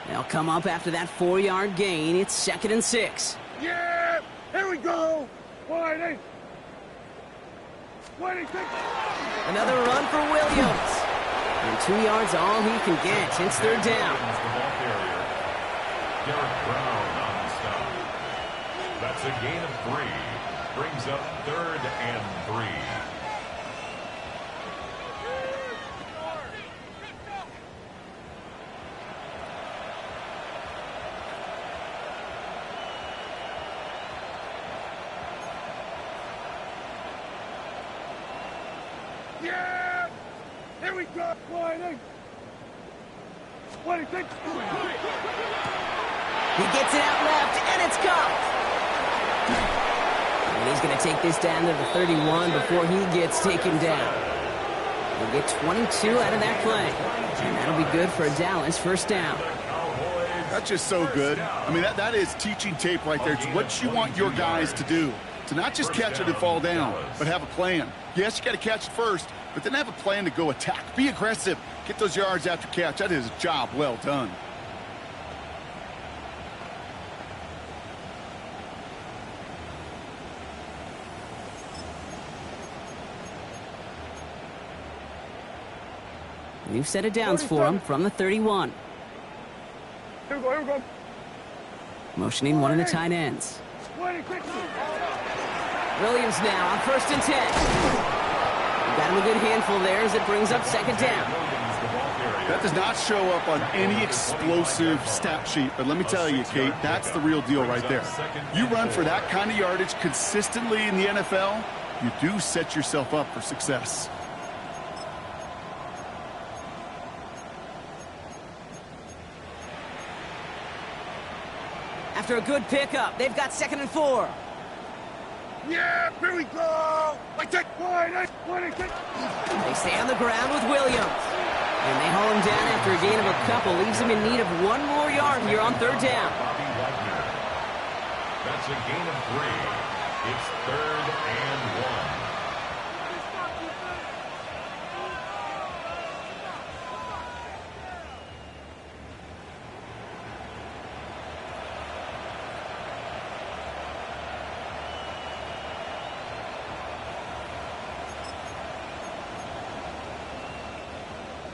They'll come up after that 4-yard gain. It's 2nd and 6. Yeah! Here we go! Wide, 26. Another run for Williams. And 2 yards all he can get. It's 3rd down. Derek Brown on That's a gain of 3. Brings up 3rd and 3. Yeah! Here we go! Winding! 26! He gets it out left, and it's caught. And he's going to take this down to the 31 before he gets taken down. He'll get 22 out of that play. And that'll be good for a Dallas first down. That's just so good. I mean, that is teaching tape right there. It's what you want your guys to do. To not just catch it and fall down, but have a plan. Yes, you got to catch it first, but then have a plan to go attack. Be aggressive. Get those yards after catch. That is a job well done. New set of downs for him from the 31. Here we go, here we go. Motioning one of the tight ends. 26! Williams now on 1st and 10. Got him a good handful there as it brings up 2nd down. That does not show up on any explosive stat sheet, but let me tell you, Kate, that's the real deal right there. You run for that kind of yardage consistently in the NFL, you do set yourself up for success. After a good pickup, they've got 2nd and 4. Yeah, here we go! Like that, 26! They stay on the ground with Williams. And they haul him down after a gain of a couple. Leaves him in need of 1 more yard here on 3rd down. That's a gain of 3. It's 3rd and 1.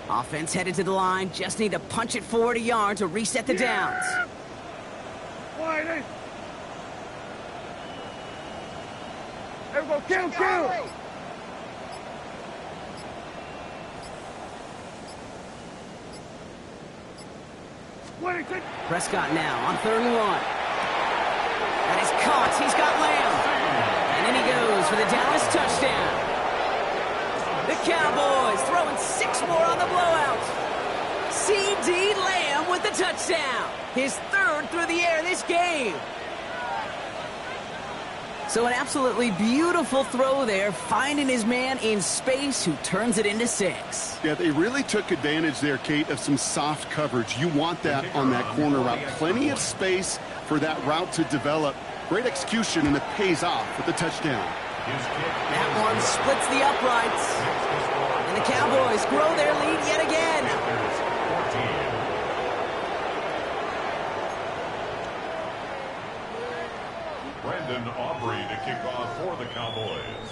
Offense headed to the line. Just need to punch it forward a yard to reset the downs. Winding! Here we go, kill! 26! Prescott now on 3rd and 1. That is caught. He's got Lamb. And in he goes for the Dallas touchdown. The Cowboys throwing 6 more on the blowout. C.D. Lamb with the touchdown. His 3rd through the air this game. So an absolutely beautiful throw there, finding his man in space who turns it into 6. Yeah, they really took advantage there, Kate, of some soft coverage. You want that on that corner route. Plenty of space for that route to develop. Great execution, and it pays off with the touchdown. That one splits the uprights. And the Cowboys grow their lead yet again. Brandon Aubrey to kick off for the Cowboys.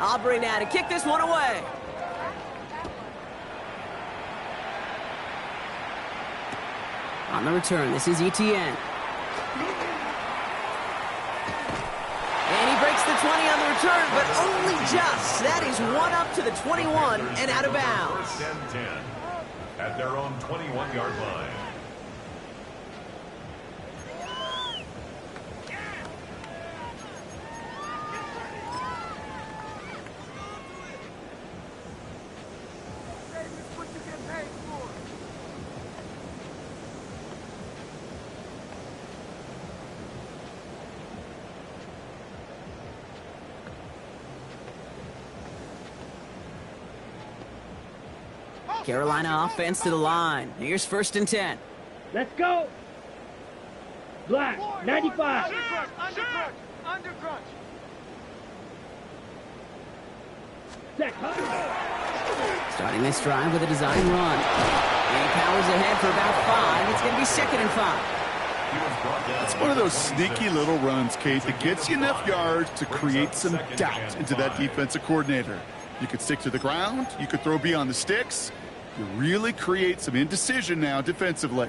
Aubrey now to kick this one away. On the return, this is Etienne. And he breaks the 20 on the return, but only just. That is one up to the 21 and out of bounds. 1st and 10 at their own 21-yard line. Carolina offense to the line. Here's 1st and 10. Let's go. Black, 95. Under crunch. Set. Starting this drive with a design run. And he powers ahead for about 5. It's going to be 2nd and 5. It's one of those sneaky little runs, Kate, that gets you enough yards to create some doubt into that defensive coordinator. You could stick to the ground. You could throw beyond the sticks. You really create some indecision now defensively.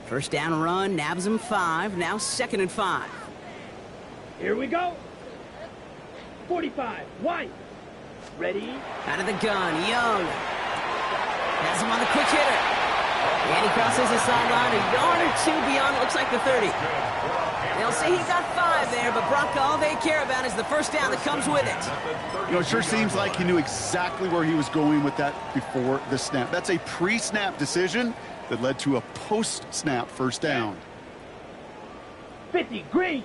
First down run, nabs him 5. Now 2nd and 5. Here we go. 45, wide. Ready? Out of the gun, Young. Has him on the quick hitter. And he crosses the sideline a yard or 2 beyond, it looks like the 30. They'll say he got 5 there, but Brock, all they care about is the first down that comes with it. You know, it sure seems like he knew exactly where he was going with that before the snap. That's a pre-snap decision that led to a post-snap first down. 50, green.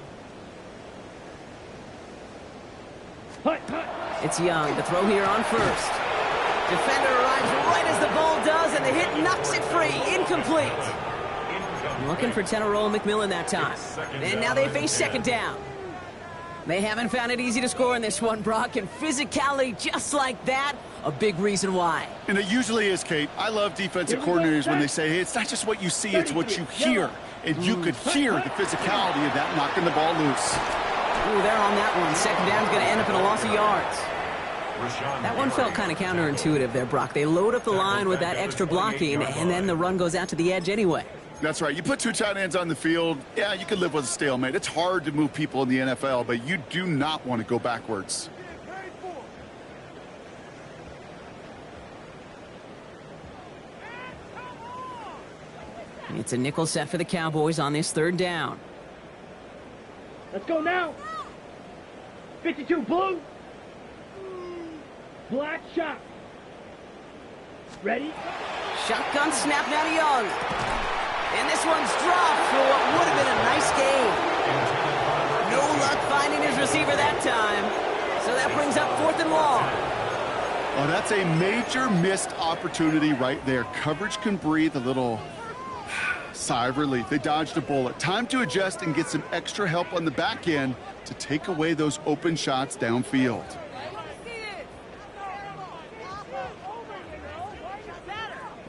Hut, hut. It's Young, the throw here on first. Defender arrives right as the ball does, and the hit knocks it free. Incomplete. Looking for Tenoroll McMillan that time. And now they face 2nd down. They haven't found it easy to score in this one, Brock, and physicality just like that, a big reason why. And it usually is, Kate. I love defensive coordinators when they say, hey, it's not just what you see, it's what you hear. And you could hear the physicality of that knocking the ball loose. Ooh, they're on that one. 2nd down's going to end up in a loss of yards. That one felt kind of counterintuitive there, Brock. They load up the line with that extra blocking, and then the run goes out to the edge anyway. That's right. You put 2 tight ends on the field, yeah, you can live with a stalemate. It's hard to move people in the NFL, but you do not want to go backwards. It's a nickel set for the Cowboys on this 3rd down. Let's go now. 52, blue. Black shot. Ready? Shotgun snap now to Young. And this one's dropped for what would have been a nice game. No luck finding his receiver that time. So that brings up 4th and long. Oh, that's a major missed opportunity right there. Coverage can breathe a little sigh of relief. They dodged a bullet. Time to adjust and get some extra help on the back end to take away those open shots downfield.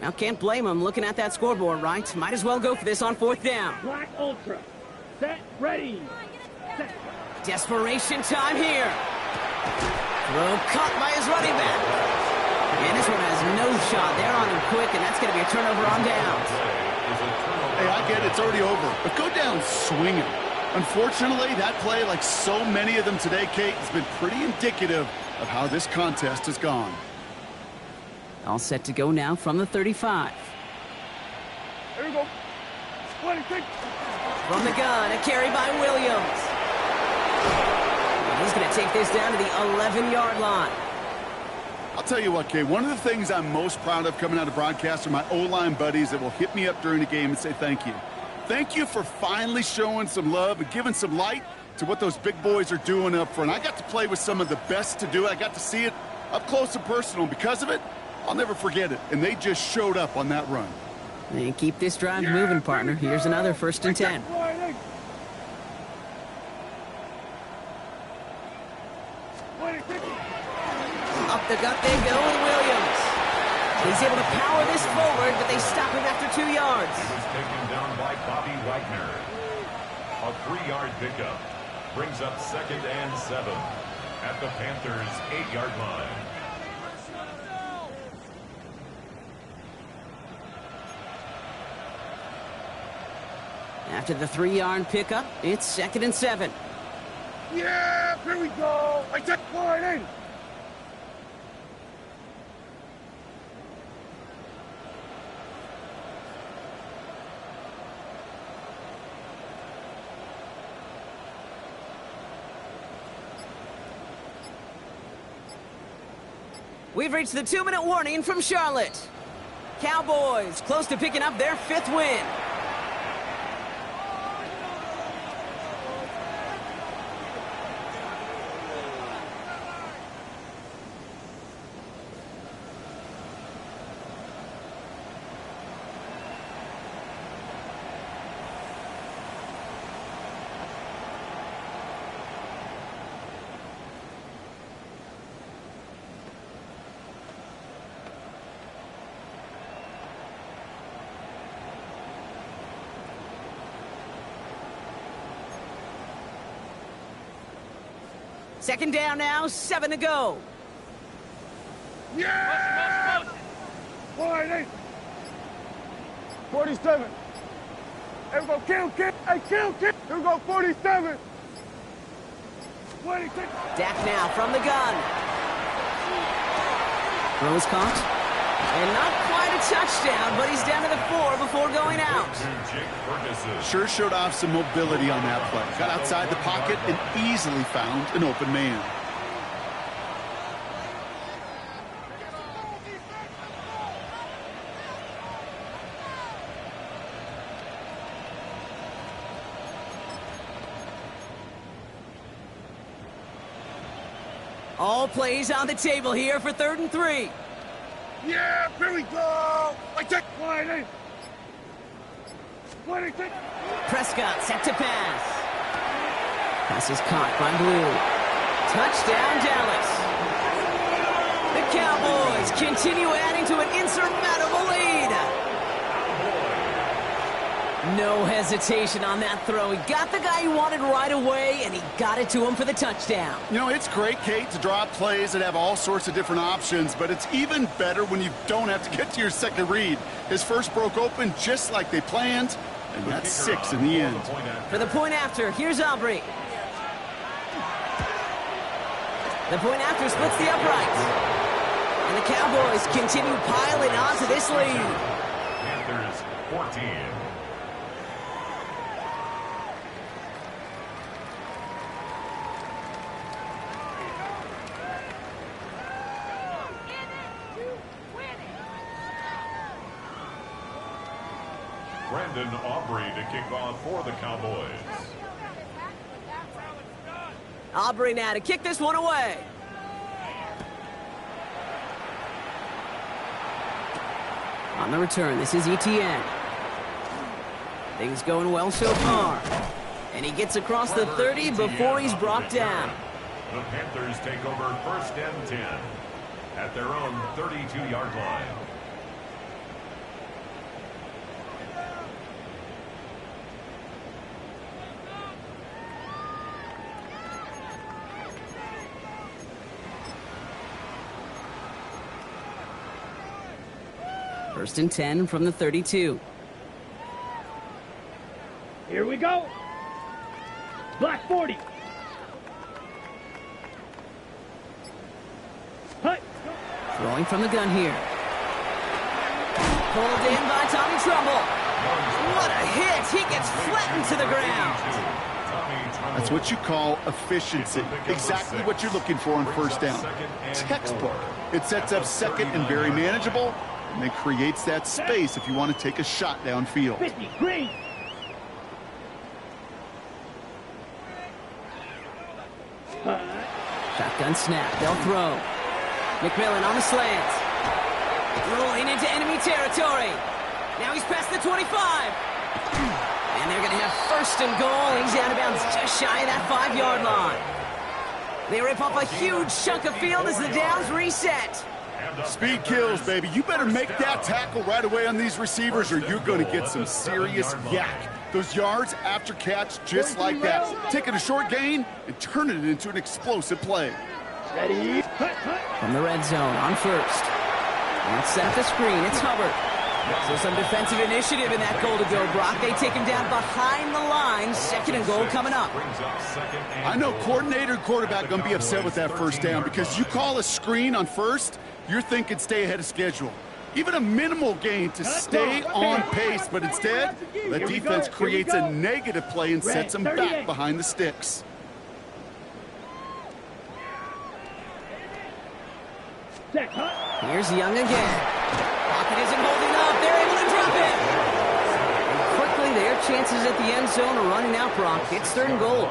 Now, can't blame him looking at that scoreboard, right? Might as well go for this on 4th down. Black Ultra. Set, ready. Set. Desperation time here. Throw caught by his running back. And this one has no shot. They're on him quick, and that's going to be a turnover on downs. Hey, I get it. It's already over. But go down swinging. Unfortunately, that play, like so many of them today, Kate, has been pretty indicative of how this contest has gone. All set to go now from the 35. Here we go. 26. From the gun, a carry by Williams. He's going to take this down to the 11-yard line. I'll tell you what, Kate, one of the things I'm most proud of coming out of broadcast are my O-line buddies that will hit me up during the game and say thank you. Thank you for finally showing some love and giving some light to what those big boys are doing up front. I got to play with some of the best to do it. I got to see it up close and personal. Because of it, I'll never forget it. And they just showed up on that run. And keep this drive moving, partner. Here's another 1st and 10. Up the gut they go with Williams. He's able to power this forward, but they stop him after 2 yards. He was taken down by Bobby Wagner. A 3-yard pickup brings up 2nd and 7 at the Panthers' 8-yard line. After the 3-yard pickup, it's 2nd and 7. Yeah, here we go. I took one in. We've reached the 2-minute warning from Charlotte. Cowboys close to picking up their 5th win. Second down now, 7 to go. Yeah! Wide 8. 47. Here we go, kill. Hey, kill. Here we go, 47. 26. Dak now from the gun. Throws caught. And not quite a touchdown, but he's down to the 4 before going out. Sure showed off some mobility on that play. Got outside the pocket and easily found an open man. All plays on the table here for 3rd and 3. Yeah, here we go. I take wide 8. Wide 8. Prescott set to pass. Pass is caught by Blue. Touchdown, Dallas. The Cowboys continue adding to an insurmountable lead. No hesitation on that throw. He got the guy he wanted right away, and he got it to him for the touchdown. You know, it's great, Kate, to draw up plays that have all sorts of different options, but it's even better when you don't have to get to your second read. His first broke open just like they planned, and that's 6 in the end. For the point after, here's Aubrey. The point after splits the uprights. And the Cowboys continue piling on to this lead. Panthers 14. Brandon Aubrey to kick off for the Cowboys. Aubrey now to kick this one away. On the return, this is ETN. Things going well so far. And he gets across the 30 before he's brought down. The Panthers take over 1st and 10 at their own 32-yard line. First and 10 from the 32. Here we go. Black 40. Hut. Throwing from the gun here. Pulled in by Tommy Trumbull. What a hit! He gets flattened to the ground. That's what you call efficiency. Exactly what you're looking for on first down. Textbook. It sets up second and very manageable, and it creates that space if you want to take a shot downfield. 50, green. Shotgun snap. They'll throw. McMillan on the slant. Rolling into enemy territory. Now he's past the 25. And they're going to have 1st and goal. He's out of bounds just shy of that 5-yard line. They rip off a huge chunk of field as the downs reset. Speed kills, baby. You better make that tackle right away on these receivers or you're going to get some serious yak. Those yards after catch just like that. Taking a short gain and turning it into an explosive play. Ready. From the red zone on 1st. Let's set up the screen. It's Hubbard. So some defensive initiative in that goal to go, Brock. They take him down behind the line. 2nd and goal coming up. I know coordinator and quarterback going to be upset with that first down because you call a screen on 1st, you're thinking stay ahead of schedule. Even a minimal gain to stay on pace, but instead, the defense creates a negative play and sets them back behind the sticks. Here's Young again. Pocket isn't holding up. They're able to drop it. And quickly, their chances at the end zone are running out, Brock. It's 3rd and goal.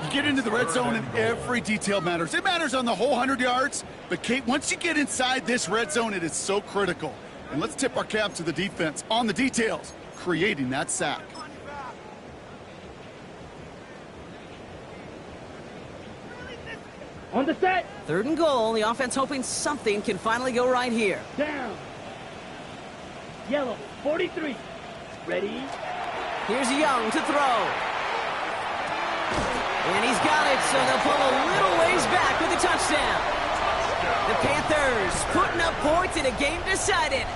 You get into the red zone and every detail matters. It matters on the whole 100 yards. But, Kate, once you get inside this red zone, it is so critical. And let's tip our cap to the defense on the details, creating that sack. On the set. 3rd and goal. The offense hoping something can finally go right here. Down. Yellow, 43. Ready. Here's Young to throw. And he's got it, so they'll pull a little ways back with a touchdown. The Panthers putting up points in a game decided.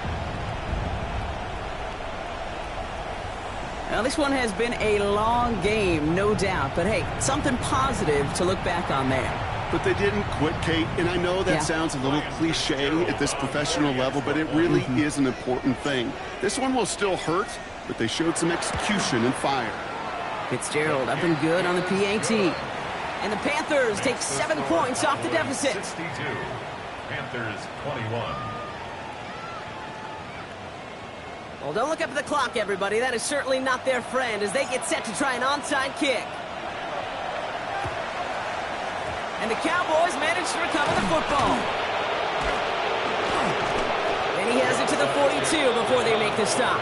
Now, this one has been a long game, no doubt. But, hey, something positive to look back on there. But they didn't quit, Kate. And I know that sounds a little cliche at this professional level, but it really is an important thing. This one will still hurt, but they showed some execution and fire. Fitzgerald up and good on the PAT. And the Panthers take 7 points off the deficit. 62. Panthers 21. Well, don't look up at the clock, everybody. That is certainly not their friend as they get set to try an onside kick. And the Cowboys manage to recover the football. And he has it to the 42 before they make the stop.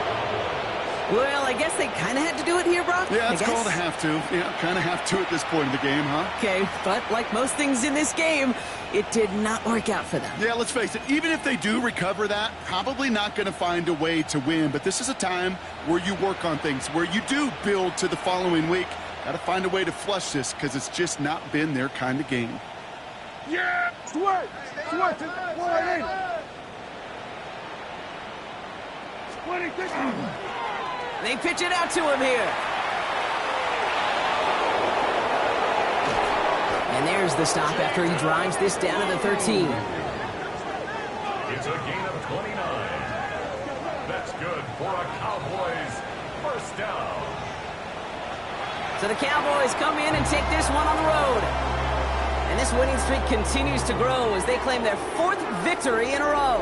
Well, I guess they kind of had to do it here, Brock. Yeah, it's called a have to. Yeah, kind of have to at this point in the game, huh? Okay, but like most things in this game, it did not work out for them. Yeah, let's face it, even if they do recover that, probably not going to find a way to win. But this is a time where you work on things, where you do build to the following week. Got to find a way to flush this because it's just not been their kind of game. Yeah! Sweat! Sweat! Wide in! Sweating! They pitch it out to him here. And there's the stop after he drives this down to the 13. It's a gain of 29. That's good for a Cowboys first down. So the Cowboys come in and take this one on the road. And this winning streak continues to grow as they claim their 4th victory in a row.